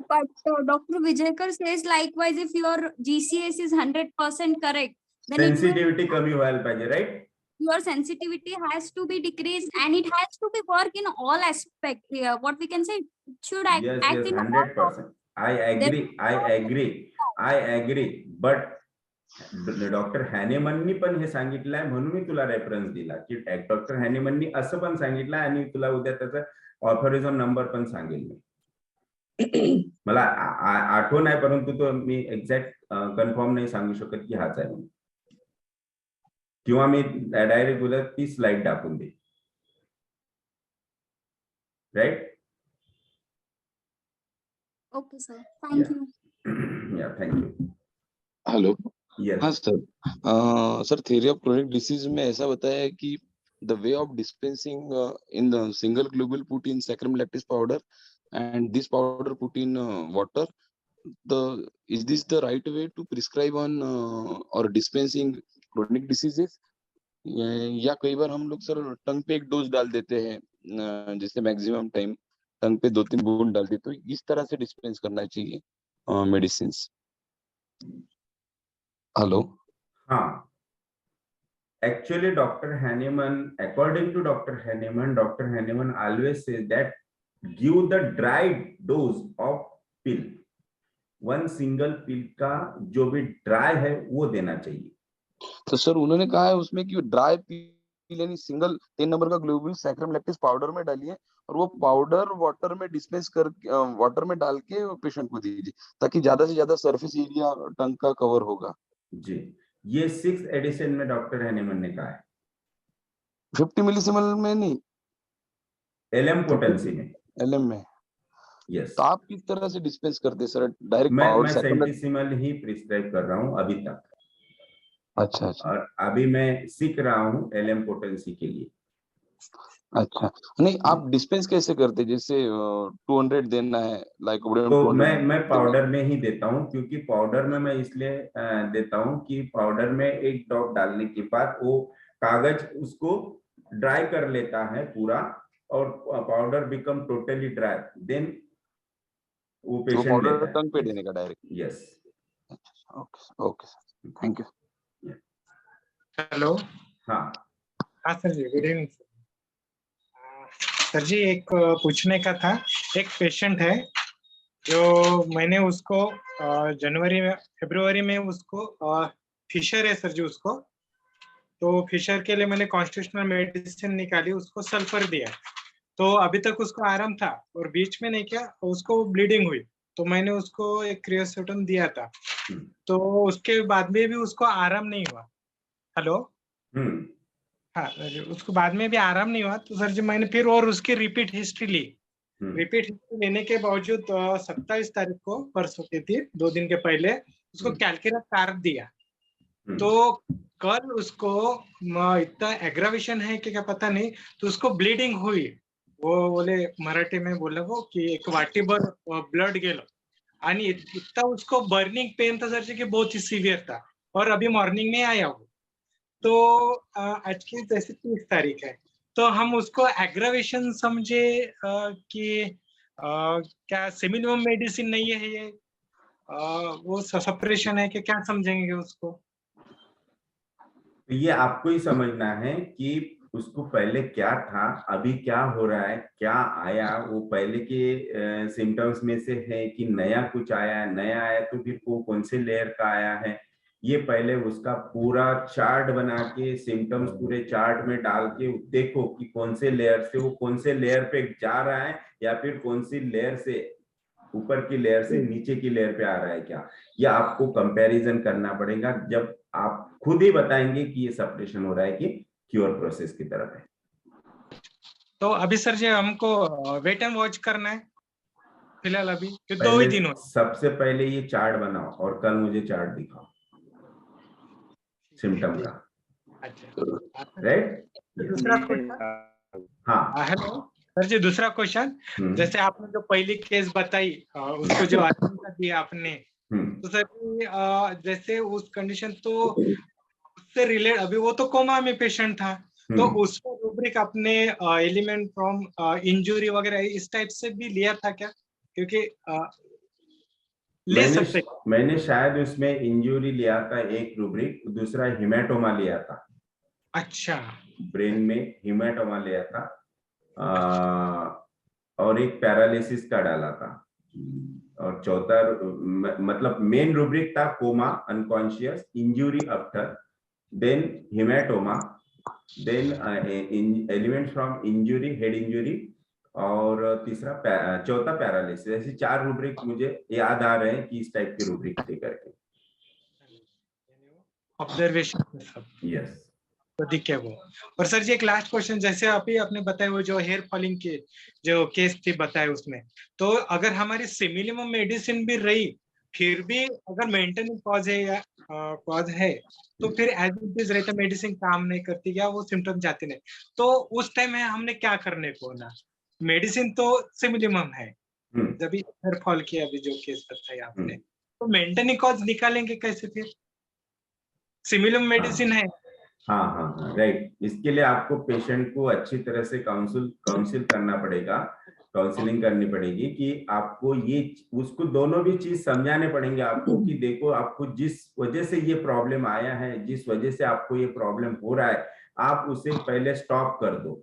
But Dr. Vijayakar says likewise, if your GCS is 100% correct, then sensitivity कमी व्हायला पाहिजे, right? your sensitivity has to be decreased and it has to be work in all aspect. What we can say, it should act, Yes, act yes, in all. 100%. I agree. But doctor हॅनेमननी पण हे सांगितलंय, म्हणून मी तुला reference दिला की doctor हॅनेमननी असं पण सांगितलंय, आणि तुला उद्या त्याचा ऑथोरिझम नंबर पण सांगेल मी। मला आठवण आहे, परंतु तो मी एक्झॅक्ट कन्फर्म नाही सांगू शकत की हाच आहे म्हणून, किंवा मी डायरेक्ट तुला ती स्लाइड दाखवून दे, right? Okay, sir. Thank you. Yeah, thank you. Hello. Yes. हाँ sir, sir theory of chronic disease में ऐसा बताया है कि the way of dispensing in the single globule put in saccharum lactis powder and this powder put in water, is this the right way to prescribe on or dispensing chronic diseases? या कई बार हम लोग sir टंग पे एक dose डाल देते हैं, जैसे मैक्सिमम टाइम टंग पे 2-3 बूंद डाल देते, तो इस तरह से डिस्पेंस करना चाहिए मेडिसिन? हेलो। हाँ, actually Dr. Hahnemann, according to Dr. Hahnemann always says that give the dry dose of pill, one single pill का जो भी ड्राई है वो देना चाहिए। तो सर उन्होंने कहा है उसमें कि ड्राई यानी सिंगल 3 नंबर का ग्लोबुल सैक्रम लैक्टिस पाउडर में डालिए और वो पाउडर वाटर में डिस्पेंस कर वाटर में डाल के पेशेंट को दीजिए ताकि ज्यादा से ज्यादा सरफेस एरिया टंग का कवर होगा। जी, ये 6 एडिशन में डॉक्टर हैनीमन ने कहा है, 50 मिलीसिमल में नहीं, एलएम पोटेंसी में, एलएम में। यस। तो आप किस तरह से डिस्पेंस करते हैं सर? डायरेक्ट मैं पाउडर सेंटीसिमल ही प्रिस्क्राइब कर रहा हूँ अभी तक। अच्छा अच्छा और अभी मैं सीख रहा हूँ एलएम पोटेंसी के लिए। अच्छा, नहीं आप डिस्पेंस कैसे करते? जैसे 200 देना है लाइक तो मैं पाउडर में ही देता हूँ, क्योंकि पाउडर में मैं इसलिए देता हूँ कि पाउडर में एक ड्रॉप डालने के बाद वो कागज उसको ड्राई कर लेता है पूरा, और powder become totally dry, then वो पेशेंट पाउडर लेता टंग पे देने का direct. Yes. Okay okay sir, thank you. Hello. हाँ हाँ sir ji, good evening sir ji. एक पूछने का था, एक पेशेंट है जो मैंने उसको फरवरी में उसको फिशर है सर जी उसको, तो फिशर के लिए मैंने कॉन्स्टिट्यूशनल मेडिसिन निकाली, उसको सल्फर दिया, तो अभी तक उसको आराम था, और बीच में नहीं क्या उसको ब्लीडिंग हुई, तो मैंने उसको एक क्रियोसेटोन दिया था, तो उसके बाद में भी उसको आराम नहीं हुआ। हेलो। हाँ, उसको बाद में भी आराम नहीं हुआ, तो सर जी मैंने फिर और उसकी रिपीट हिस्ट्री ली। रिपीट हिस्ट्री लेने के बावजूद 27 तारीख को, परसों के दिन 2 दिन के पहले उसको कैलकुलेट कार्ब दिया, तो कल उसको इतना एग्रावेशन है कि क्या पता नहीं, तो उसको ब्लीडिंग हुई, वो बोले मराठी में बोला वो कि एक वाटीभर ब्लड गेलो, आणि इतना उसको बर्निंग पेन था सर जी कि बहुत ही सीवियर था, और अभी मॉर्निंग में आया वो। तो आज की जैसे 30 तारीख है, तो हम उसको एग्रावेशन समझे कि क्या सिमिलम मेडिसिन नहीं है ये, वो सप्रेशन है कि क्या समझेंगे उसको? तो ये आपको ही समझना है कि उसको पहले क्या था, अभी क्या हो रहा है, क्या आया, वो पहले के सिम्टम्स में से है कि नया कुछ आया है, नया आया तो फिर वो कौन से लेयर का आया है, ये पहले उसका पूरा चार्ट बना के सिम्टम्स पूरे चार्ट में डाल के देखो कि कौन से लेयर से वो कौन से लेयर पे जा रहा है, या फिर कौन सी लेयर से ऊपर की लेयर से नीचे की लेयर पे आ रहा है क्या, या आपको कंपैरिजन करना पड़ेगा, जब आप खुद ही बताएंगे कि ये सप्रेशन हो रहा है कि क्योर प्रोसेस की तरफ है। तो अभी सर जी हमको वेट एंड वॉच करना है फिलहाल, अभी 2 ही दिन हो। सबसे पहले ये चार्ट बनाओ और कल मुझे चार्ट दिखाओ सिम्टम का। अच्छा, राइट। दूसरा क्वेश्चन। हाँ हेलो सर जी, दूसरा क्वेश्चन, जैसे आपने जो पहली केस बताई उसको जो आदमी दिया आपने, तो सर जी जैसे उस कंडीशन, तो उससे रिलेट अभी वो तो कोमा में पेशेंट था, तो उसको रूब्रिक आपने एलिमेंट फ्रॉम इंजुरी वगैरह इस टाइप से भी लिया था क्या? क्योंकि ले सकते। मैंने शायद उसमें इंजुरी लिया था एक रूब्रिक, दूसरा हिमेटोमा लिया था। अच्छा, ब्रेन में हिमेटोमा लिया था, और एक पैरालिसिस का डाला था, और चौथा मतलब मेन रूब्रिक था coma, unconscious, injury after, then haematoma, then elements from injury, head injury, और तीसरा चौथा पैरालिसिस। ऐसे 4 रूब्रिक मुझे याद आ रहे हैं कि इस टाइप के रूब्रिक थे करके। ऑब्जर्वेशन। यस, तो दिखे वो। और सर जी एक लास्ट क्वेश्चन, जैसे अभी आपने बताया वो जो हेयर फॉलिंग के जो केस थी बताए उसमें, तो अगर हमारी सिमिलम मेडिसिन भी रही, फिर भी अगर मेंटेनेंस कॉज है या कॉज है, तो फिर एज इट इज रहता मेडिसिन काम नहीं करती या वो सिम्टम जाते नहीं, तो उस टाइम है हमने क्या करने को ना, मेडिसिन तो सिमिलम है, जब हेयर फॉल की अभी जो केस बताया आपने, तो मेंटेनिंग कॉज निकालेंगे कैसे फिर? सिमिलम मेडिसिन है। हाँ हाँ हाँ, राइट। इसके लिए आपको पेशेंट को अच्छी तरह से काउंसिल करना पड़ेगा, काउंसलिंग करनी पड़ेगी कि आपको ये उसको दोनों भी चीज समझाने पड़ेंगे आपको कि देखो आपको जिस वजह से ये प्रॉब्लम आया है, जिस वजह से आपको ये प्रॉब्लम हो रहा है, आप उसे पहले स्टॉप कर दो।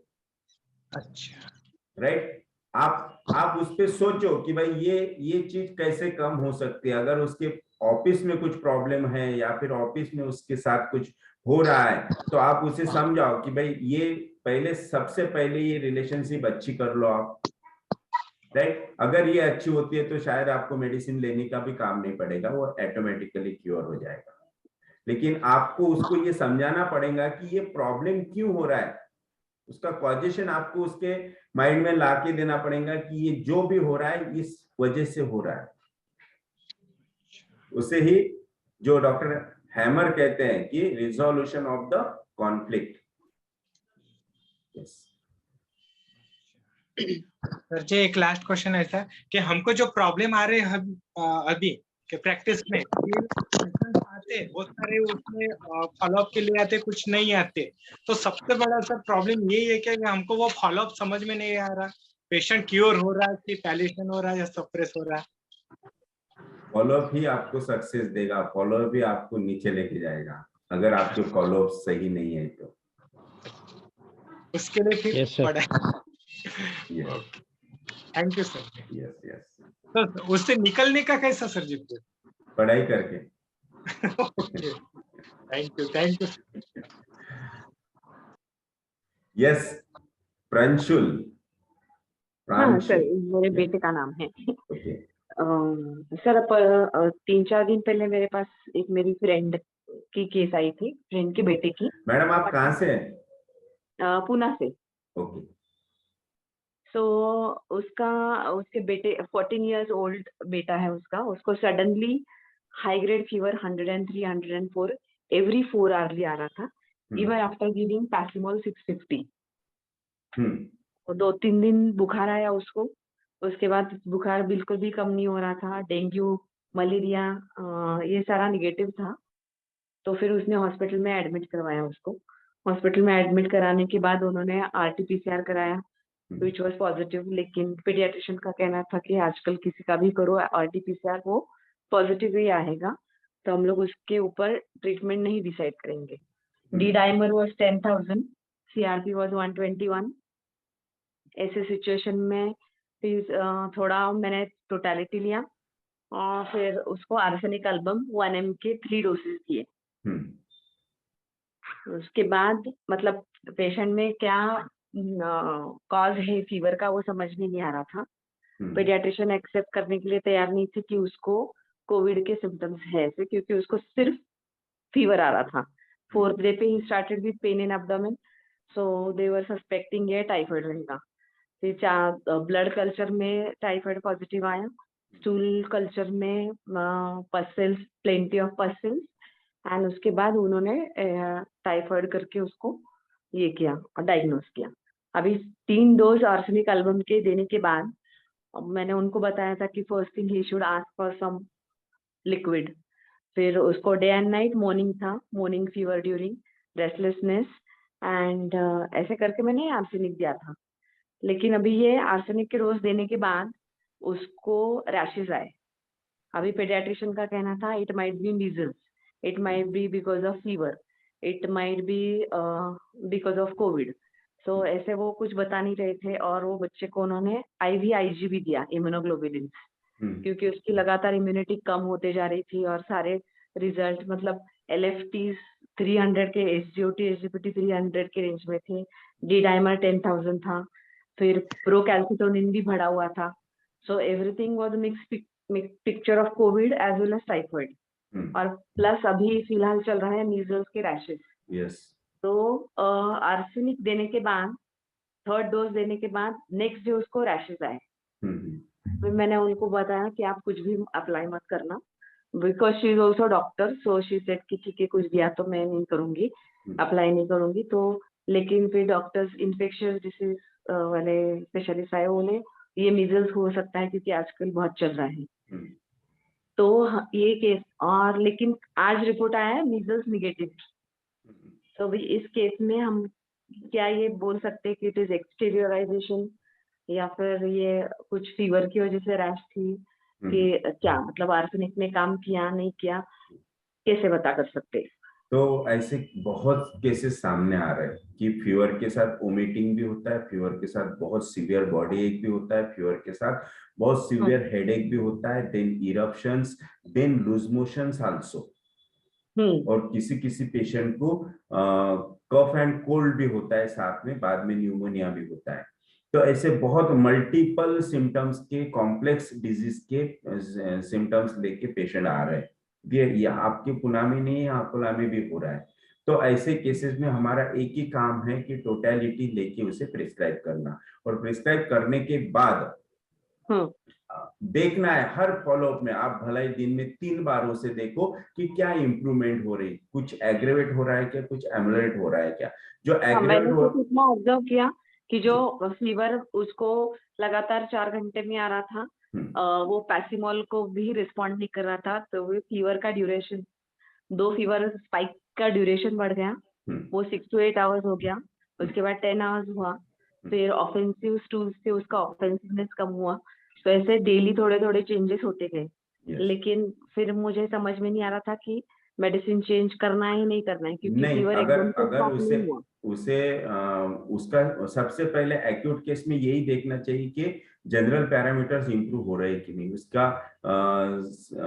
अच्छा, राइट। आप उस पे सोचो कि भाई ये चीज कैसे कम हो सकती है। अगर उसके ऑफिस में कुछ प्रॉब्लम है या फिर ऑफिस में उसके साथ कुछ हो रहा है तो आप उसे समझाओ कि भाई ये पहले, सबसे पहले ये रिलेशनशिप अच्छी कर लो आप, राइट। अगर ये अच्छी होती है तो शायद आपको मेडिसिन लेने का भी काम नहीं पड़ेगा, वो ऑटोमेटिकली क्योर हो जाएगा। लेकिन आपको उसको ये समझाना पड़ेगा कि ये प्रॉब्लम क्यों हो रहा है, उसका कॉजेशन आपको उसके माइंड में ला के देना पड़ेगा कि ये जो भी हो रहा है इस वजह से हो रहा है। उसे ही जो डॉक्टर हैमर कहते हैं कि resolution of the conflict. Sir ji एक लास्ट क्वेश्चन ऐसा कि हमको जो प्रॉब्लम आ रहे हैं अभी के प्रैक्टिस में आते बहुत सारे, उसमें फॉलोअप के लिए आते, कुछ नहीं आते, तो सबसे बड़ा सर प्रॉब्लम यही है कि हमको वो फॉलोअप समझ में नहीं आ रहा, पेशेंट क्योर हो रहा है कि पैलिएशन हो रहा है या सप्रेस हो रहा है। फॉलोअप ही आपको सक्सेस देगा, फॉलोअप ही आपको नीचे लेके जाएगा अगर आपके फॉलोअप सही नहीं है तो। उसके लिए फिर पढ़ाई। Thank you sir. Yes yes. तो उससे निकलने का कैसा सर जी? पढ़ाई करके। Thank you. यस प्रांशुल। हाँ सर, मेरे बेटे का नाम है। ओके। सर 3-4 दिन पहले मेरे पास एक मेरी फ्रेंड की केस आई थी, फ्रेंड के बेटे की। मैडम आप कहाँ से हैं? पूना से। ओके। सो उसके बेटे 14 इयर्स ओल्ड बेटा है उसको suddenly high grade fever 103, 104 every 4 hourly आ रहा था, इवन आफ्टर गिविंग पैरासिटामोल 650। तो 2-3 दिन बुखार आया उसको, उसके बाद बुखार बिल्कुल भी कम नहीं हो रहा था, डेंगू, मलेरिया ये सारा निगेटिव था। तो फिर उसने हॉस्पिटल में एडमिट करवाया उसको। हॉस्पिटल में एडमिट कराने के बाद उन्होंने RT-PCR कराया विच वाज पॉजिटिव, लेकिन पीडियाट्रिशियन का कहना था कि आजकल किसी का भी करो RT-PCR वो पॉजिटिव ही आएगा, तो हम लोग उसके ऊपर ट्रीटमेंट नहीं डिसाइड करेंगे। D dimer was 10,000, CRP was 121। ऐसे सिचुएशन में फिर थोड़ा मैंने टोटलिटी लिया और फिर उसको आर्सेनिक एल्बम 1 mg के 3 डोसेज दिए। उसके बाद मतलब पेशेंट में क्या कॉज है फीवर का वो समझ में नहीं आ रहा था। पीडियाट्रिशियन एक्सेप्ट करने के लिए तैयार नहीं थे कि उसको कोविड के सिम्टम्स है ऐसे, क्योंकि उसको सिर्फ फीवर आ रहा था। 4th डे पे he started with pain in abdomen, so they were suspecting ये टाइफाइड रहेगा। फिर ब्लड कल्चर में टाइफाइड पॉजिटिव आया, स्टूल कल्चर में पसल्स, प्लेंटी ऑफ पसल्स, एंड उसके बाद उन्होंने टाइफाइड करके उसको ये किया और डायग्नोस किया। अभी 3 डोज आर्सेनिक एल्बम के देने के बाद मैंने उनको बताया था कि first thing he should ask for some liquid. फिर उसको डे एंड नाइट, मॉर्निंग था, morning fever during restlessness and ऐसे करके मैंने आर्सेनिक दिया था। लेकिन अभी ये आर्सेनिक के रोज देने के बाद उसको रैशेस आए। अभी पेडियाट्रिशियन का कहना था it might be measles, it might be because of fever, it might be because of COVID. So ऐसे वो कुछ बता नहीं रहे थे, और वो बच्चे को उन्होंने IVIG भी दिया, इम्यूनोग्लोबुलिन, क्योंकि उसकी लगातार इम्यूनिटी कम होते जा रही थी और सारे रिजल्ट मतलब LFT 300 के, SGOT SGPT 300 के रेंज में थे, डी डाइमर 10,000 था, फिर प्रोकैल्सिटोनिन भी बढ़ा हुआ था। So everything was mix picture of covid as well as typhoid, और प्लस अभी फिलहाल चल रहा है मीजल्स के रैशेस। यस। तो आर्सेनिक देने के बाद, 3rd डोज देने के बाद नेक्स्ट डे उसको रैशेस आए। फिर मैंने उनको बताया कि आप कुछ भी अप्लाई मत करना, because she is also doctor, so she said कि ठीक है कुछ दिया तो मैं नहीं करूंगी, अप्लाई नहीं करूंगी। तो लेकिन फिर डॉक्टर्स इन्फेक्शियस डिसीज वाले स्पेशलिस्ट आए, उन्हें ये मीजल्स हो सकता है क्योंकि आजकल बहुत चल रहा है। तो ये केस, और लेकिन आज रिपोर्ट आया है मीजल्स निगेटिव। तो भी इस केस में हम क्या ये बोल सकते हैं कि इट इज एक्सटीरियराइजेशन या फिर ये कुछ फीवर की वजह से रैश थी, कि क्या मतलब आर्सेनिक ने काम किया नहीं किया, कैसे बता कर सकते हैं? तो ऐसे बहुत केसेस सामने आ रहे हैं कि फीवर के साथ वोमिटिंग भी होता है, फीवर के साथ बहुत सीवियर बॉडी एक भी होता है, फीवर के साथ बहुत सीवियर हेडेक भी होता है, then eruptions, then loose motions also. और किसी किसी पेशेंट को कफ एंड कोल्ड भी होता है साथ में, बाद में न्यूमोनिया भी होता है। तो ऐसे बहुत मल्टीपल सिम्टम्स के, कॉम्प्लेक्स डिजीज के सिम्टम्स लेके पेशेंट आ रहे हैं। ये आपके पुणे में नहीं है, अकोला में भी हो रहा है। तो ऐसे केसेस में हमारा एक ही काम है कि टोटलिटी लेके उसे प्रिस्क्राइब करना, और प्रिस्क्राइब करने के बाद देखना है हर फॉलोअप में, आप भलाई दिन में 3 बार उसे देखो कि क्या इंप्रूवमेंट हो रही, कुछ एग्रेवेट हो रहा है क्या, कुछ एमुलेट हो रहा है क्या। जो एग्रेवेट मैंने तो इतना ऑब्जर्व किया कि जो फीवर उसको लगातार 4 घंटे में आ रहा था, वो पैसिमोल को भी रिस्पॉन्ड नहीं कर रहा था, तो वो फीवर का ड्यूरेशन, 2 फीवर स्पाइक का ड्यूरेशन बढ़ गया, वो 6 to 8 आवर्स हो गया, उसके बाद 10 आवर्स हुआ, फिर ऑफेंसिव टूल्स से उसका ऑफेंसिवनेस कम हुआ। तो ऐसे डेली थोड़े थोड़े चेंजेस होते गए। लेकिन फिर मुझे समझ में नहीं आ रहा था कि मेडिसिन चेंज करना है नहीं करना है, क्योंकि नहीं, फीवर अगर एकदम से अगर स्टॉप नहीं हुआ। उसका सबसे पहले एक्यूट केस में यही देखना चाहिए कि जनरल पैरामीटर्स इंप्रूव हो रहे हैं कि नहीं, उसका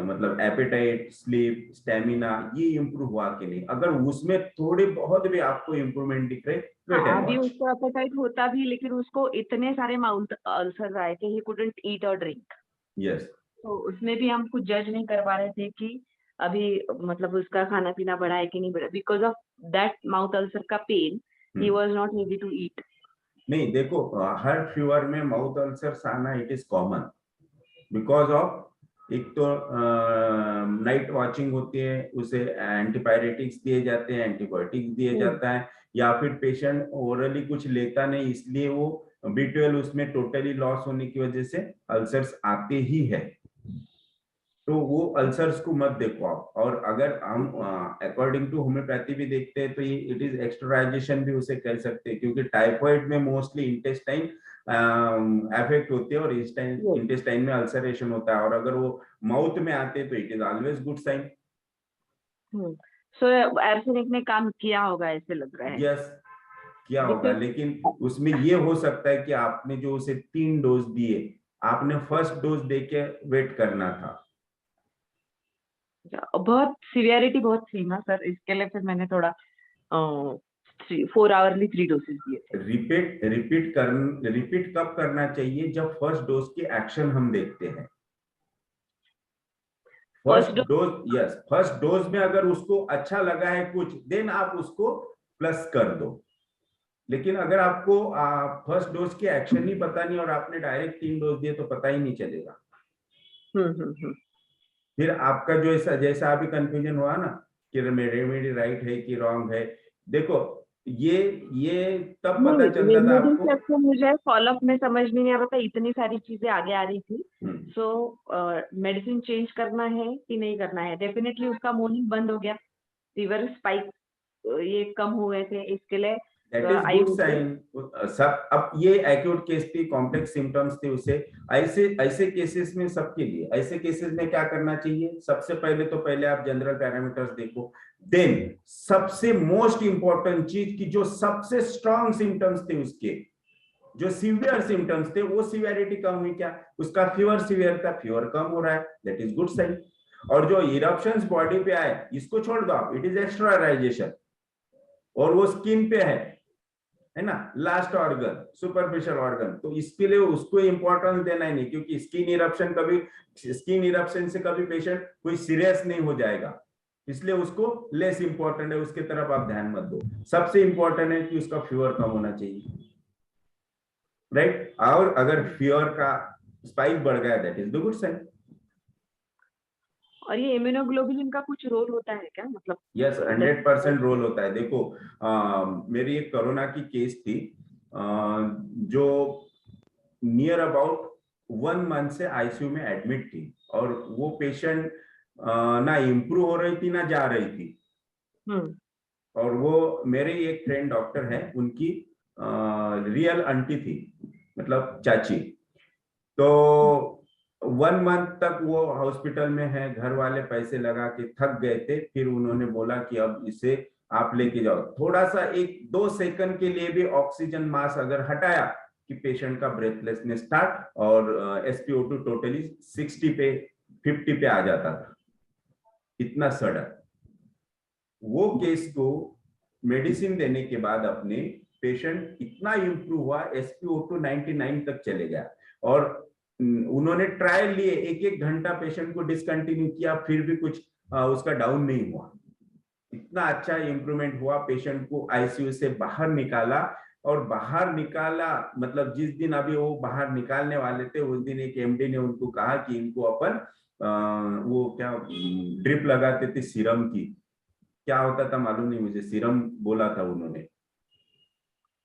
मतलब एपेटाइट, स्लीप, स्टेमिना, ये इंप्रूव हुआ कि नहीं। अगर उसमें थोड़े बहुत भी आपको इंप्रूवमेंट दिख रहे, अभी उसको एपेटाइट होता भी, लेकिन उसको इतने सारे माउथ अल्सर आए थे, ही कुडंट ईट और ड्रिंक। यस, तो उसमें भी हम कुछ जज नहीं कर पा रहे थे कि अभी मतलब उसका खाना पीना बढ़ा है कि नहीं बढ़ा, because of that mouth ulcer का पेन ही was not ready to eat. नहीं, देखो हर फीवर में माउथ अल्सर्स आना it is common, because of एक तो नाइट वॉचिंग होती है, उसे एंटीपायरेटिक्स दिए जाते हैं, एंटीबायोटिक्स दिए जाता है, या फिर पेशेंट ओरली कुछ लेता नहीं, इसलिए वो B12 उसमें टोटली लॉस होने की वजह से अल्सर्स आते ही है। तो वो अल्सर्स को मत देखो आप। और अगर हम अकॉर्डिंग टू होम्योपैथी भी देखते हैं तो ये इट इज एक्सटराइजेशन भी उसे कह सकते हैं, क्योंकि टाइफाइड में मोस्टली इंटेस्टाइन अफेक्ट होते हैं और इंटेस्टाइन में अल्सरेशन होता है, और अगर वो माउथ में आते हैं तो it is always good sign. So arsenic ने काम किया होगा ऐसे लग रहा है। यस, किया होगा, लेकिन उसमें ये हो सकता है कि आपने जो उसे 3 डोज दिए, आपने फर्स्ट डोज देके वेट करना था। बहुत सीवियरिटी बहुत थी ना सर, इसके लिए फिर मैंने थोड़ा 4 आवरली 3 डोसेज दिए थे। रिपीट कब करना चाहिए? जब फर्स्ट डोज की एक्शन हम देखते हैं। फर्स्ट डोज में अगर उसको अच्छा लगा है कुछ, देन आप उसको प्लस कर दो। लेकिन अगर आपको फर्स्ट डोज की एक्शन ही पता नहीं और आपने डायरेक्ट 3 डोज दिए तो पता ही नहीं चलेगा। फिर आपका जो जैसा अभी कंफ्यूजन हुआ ना कि रेमेडी राइट है कि रॉन्ग है, देखो ये तब पता चलता था आपको। मुझे फॉलोअप में समझ में नहीं आ रहा था, इतनी सारी चीजें आगे आ रही थी। सो मेडिसिन चेंज करना है कि नहीं करना है। डेफिनेटली उसका मॉर्निंग बंद हो गया, फीवर स्पाइक ये कम हुए थे, इसके लिए दैट इज गुड साइन। सब अब ये एक्यूट केस थी, कॉम्प्लेक्स सिम्टम्स थे, उसे ऐसे केसेस में सबके लिए ऐसे केसेस में क्या करना चाहिए? सबसे पहले आप जनरल पैरामीटर्स देखो, देन सबसे मोस्ट इंपॉर्टेंट चीज की जो सबसे स्ट्रॉन्ग सिम्टम्स थे, उसके जो सीवियर सिम्टम्स थे वो सीवियरिटी कम हुई क्या? उसका फीवर सीवियर था, फीवर कम हो रहा है, दैट इज गुड साइन। और जो इरप्शंस बॉडी पे आए इसको छोड़ दो आप, इट इज एक्स्ट्राराइजेशन, और वो स्किन पे है ना, लास्ट ऑर्गन, सुपरफिशियल ऑर्गन, तो इसके लिए उसको इंपॉर्टेंस देना ही नहीं, क्योंकि स्किन इरप्शन से कभी पेशेंट कोई सीरियस नहीं हो जाएगा, इसलिए उसको लेस इंपॉर्टेंट है, उसके तरफ आप ध्यान मत दो। सबसे इंपॉर्टेंट है कि उसका फीवर कम होना चाहिए, राइट? और अगर फीवर का स्पाइक बढ़ गया, that is the good sign. और ये इम्यूनोग्लोबुलिन का कुछ रोल होता है क्या? मतलब यस, 100% रोल होता है। देखो मेरी एक कोरोना की केस थी, जो नियर अबाउट 1 मंथ से आईसीयू में एडमिट थी, और वो पेशेंट ना इम्प्रूव हो रही थी ना जा रही थी। और वो मेरे एक फ्रेंड डॉक्टर है, उनकी रियल आंटी थी, मतलब चाची। तो 1 मंथ तक वो हॉस्पिटल में है, घर वाले पैसे लगा के थक गए थे, फिर उन्होंने बोला कि अब इसे आप लेके जाओ। थोड़ा सा 1-2 सेकंड के लिए भी ऑक्सीजन मास्क अगर हटाया कि पेशेंट का ब्रेथलेसनेस स्टार्ट, और SpO2 टोटली 60 पे 50 पे आ जाता था, इतना सडन। वो केस को मेडिसिन देने के बाद अपने पेशेंट इतना इम्प्रूव हुआ, SpO2 99 तक चले गया। और उन्होंने ट्रायल लिए, 1-1 घंटा पेशेंट को डिसकंटिन्यू किया, फिर भी कुछ उसका डाउन नहीं हुआ। इतना अच्छा इम्प्रूवमेंट हुआ। पेशेंट को आईसीयू से बाहर निकाला, और बाहर निकाला मतलब जिस दिन अभी वो बाहर निकालने वाले थे उस दिन एक एमडी ने उनको कहा कि इनको अपन वो क्या ड्रिप लगाते थे सीरम की, क्या होता था मालूम नहीं मुझे, सीरम बोला था उन्होंने,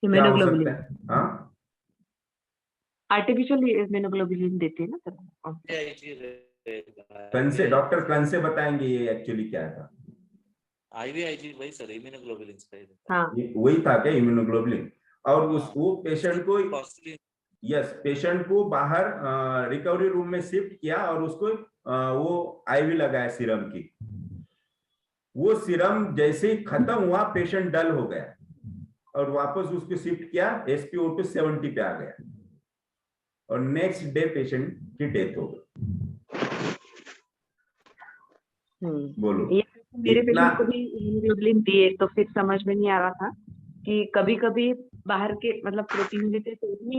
क्या हो सकता है? हाँ, आर्टिफिशियल इम्यूनोग्लोबुलिन देते हैं ना सर। कंसे डॉक्टर कंसे बताएंगे ये एक्चुअली क्या था? आईवीआईजी वही सर, इम्यूनोग्लोबुलिन हाँ, वही था क्या इम्यूनोग्लोबुलिन? और उस वो पेशेंट को, यस, पेशेंट को बाहर रिकवरी रूम में शिफ्ट किया और उसको वो आईवी लगाया सीरम की। वो सीरम जैसे ही खत्म हुआ पेशेंट डल हो गया और वापस उसको शिफ्ट किया, SpO2 70 पे आ गया और नेक्स्ट डे पेशेंट की डेथ हो गई। बोलो, ये मेरे पेशेंट को भी इम्यूनोग्लोबुलिन दिए तो फिर समझ में नहीं आ रहा था कि कभी कभी बाहर के मतलब प्रोटीन देते तो भी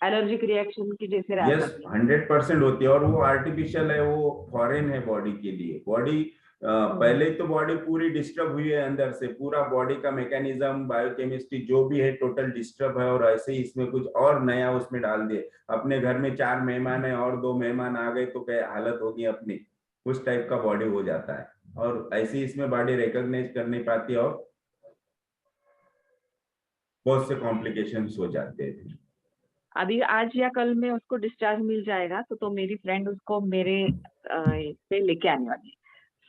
एलर्जिक रिएक्शन की जैसे यस 100% होती है, और वो आर्टिफिशियल है, वो फॉरेन है बॉडी के लिए। बॉडी पहले तो बॉडी पूरी डिस्टर्ब हुई है अंदर से, पूरा बॉडी का मैकेनिज्म, बायोकेमिस्ट्री जो भी है टोटल डिस्टर्ब है, और ऐसे ही इसमें कुछ और नया उसमें डाल दिए। अपने घर में 4 मेहमान है और 2 मेहमान आ गए तो क्या हालत होगी अपनी, उस टाइप का बॉडी हो जाता है। और ऐसे ही इसमें बॉडी रिकॉग्नाइज कर नहीं पाती और बहुत से कॉम्प्लिकेशंस हो जाते हैं। अभी आज या कल में उसको डिस्चार्ज मिल जाएगा तो मेरी फ्रेंड उसको मेरे पे लेके आने वाली है।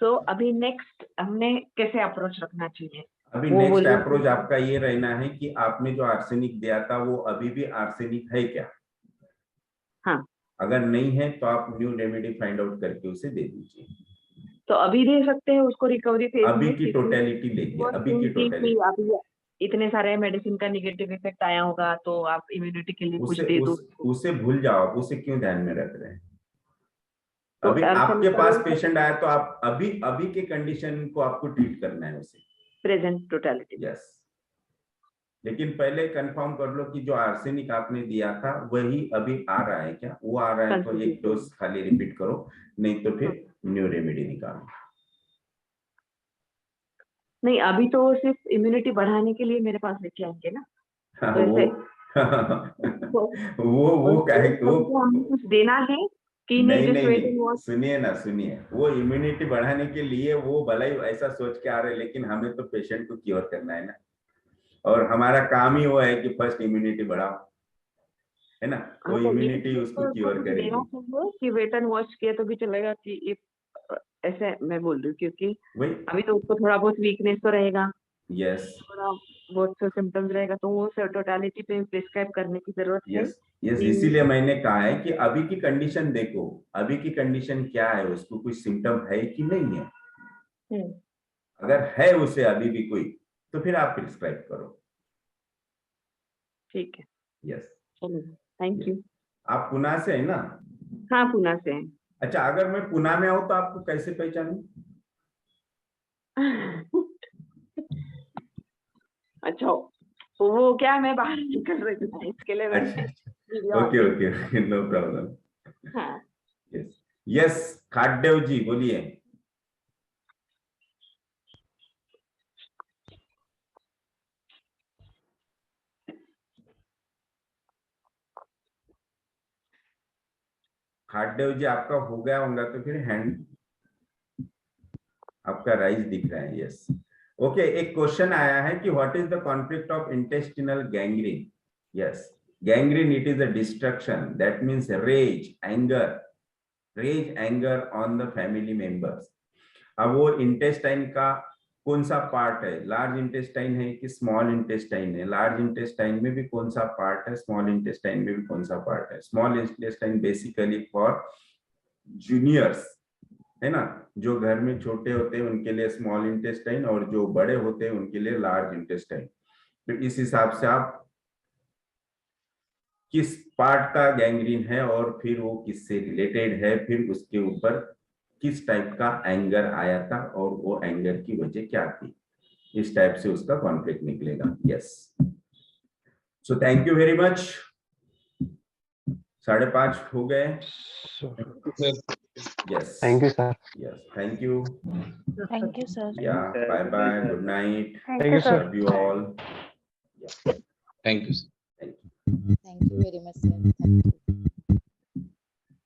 सो अभी नेक्स्ट हमने कैसे अप्रोच रखना चाहिए? अभी नेक्स्ट अप्रोच आपका ये रहना है कि आपने जो आर्सेनिक दिया था वो अभी भी आर्सेनिक है क्या? हाँ, अगर नहीं है तो आप न्यू रेमेडी फाइंड आउट करके उसे दे दीजिए। तो अभी दे सकते हैं उसको रिकवरी फेज में? अभी की टोटलिटी लेके, अभी की टोटलिटी। अभी इतने सारे मेडिसिन का नेगेटिव इफेक्ट आया होगा तो आप इम्यूनिटी के लिए कुछ दे दो। उसे भूल जाओ, उसे क्यों ध्यान में रख रहे हैं? अभी आपके पास पेशेंट आया तो आप अभी के कंडीशन को आपको ट्रीट करना है उसे, प्रेजेंट टोटलिटी। यस, लेकिन पहले कंफर्म कर लो कि जो आर्सेनिक आपने दिया था वही अभी आ रहा है क्या? वो आ रहा है तो एक डोज खाली रिपीट करो, नहीं तो फिर न्यू रेमेडी निकालो। नहीं, अभी तो सिर्फ इम्यूनिटी बढ़ाने के लिए मेरे पास लेके आएंगे ना। हाँ, तो वो हमें कुछ देना है कि नहीं, सुनिए, वो इम्यूनिटी बढ़ाने के लिए वो भले ही ऐसा सोच के आ रहे, लेकिन हमें तो पेशेंट को क्योर करना है ना, और हमारा काम ही वो है कि फर्स्ट इम्यूनिटी बढ़ाओ, है ना? वो इम्यूनिटी उसको क्योर करेगी। कि वेट एंड वॉच किया तो भी चलेगा कि ऐसे मैं बोल रही हूँ, क्योंकि अभी तो उसको थोड़ा बहुत वीकनेस तो रहेगा, यस, थोड़ा बहुत से सिम्टम्स रहेगा, तो वो टोटलिटी पे प्रिस्क्राइब करने की जरूरत है। यस, इसीलिए मैंने कहा है कि अभी की कंडीशन देखो, अभी की कंडीशन क्या है, उसको कुछ सिम्टम है कि नहीं है। अगर है उसे अभी भी कोई, तो फिर आप प्रिस्क्राइब करो। ठीक है, यस, थैंक यू। आप पुणे से है ना? हाँ, पुणे से है। अच्छा, अगर मैं पुणे में आऊँ तो आपको कैसे पहचानूं? अच्छा, वो क्या मैं बाहर निकल रही थी इसके लिए मैंने। Okay, no problem. हाँ, यस, खाटदेव जी बोलिए। खाटदेव जी, आपका हो गया होगा तो फिर हैंड आपका राइज दिख रहा है। यस, ओके, एक क्वेश्चन आया है कि what is the conflict of intestinal gangrene? Yes, gangrene it is a destruction, that means rage anger on the family members. अब वो इंटेस्टाइन का कौन सा पार्ट है, लार्ज इंटेस्टाइन है कि स्मॉल इंटेस्टाइन है? लार्ज इंटेस्टाइन में भी कौन सा पार्ट है, स्मॉल इंटेस्टाइन में भी कौन सा पार्ट है? Small intestine basically for juniors, है ना, जो घर में छोटे होते हैं उनके लिए स्मॉल इंटेस्टाइन, और जो बड़े होते हैं उनके लिए लार्ज इंटेस्टाइन। तो इस हिसाब से आप किस पार्ट का गैंग्रीन है और फिर वो किससे रिलेटेड है, फिर उसके ऊपर किस टाइप का एंगर आया था और वो एंगर की वजह क्या थी, इस टाइप से उसका कॉन्फ्लिक्ट निकलेगा। Yes, so thank you very much. 5:30 हो गए। Yes, thank you sir. Yes, thank you. Thank you, sir. Yeah, bye bye, good night, Thank you, sir. Love you all. Thank you. Thank you very much, sir. Thank you.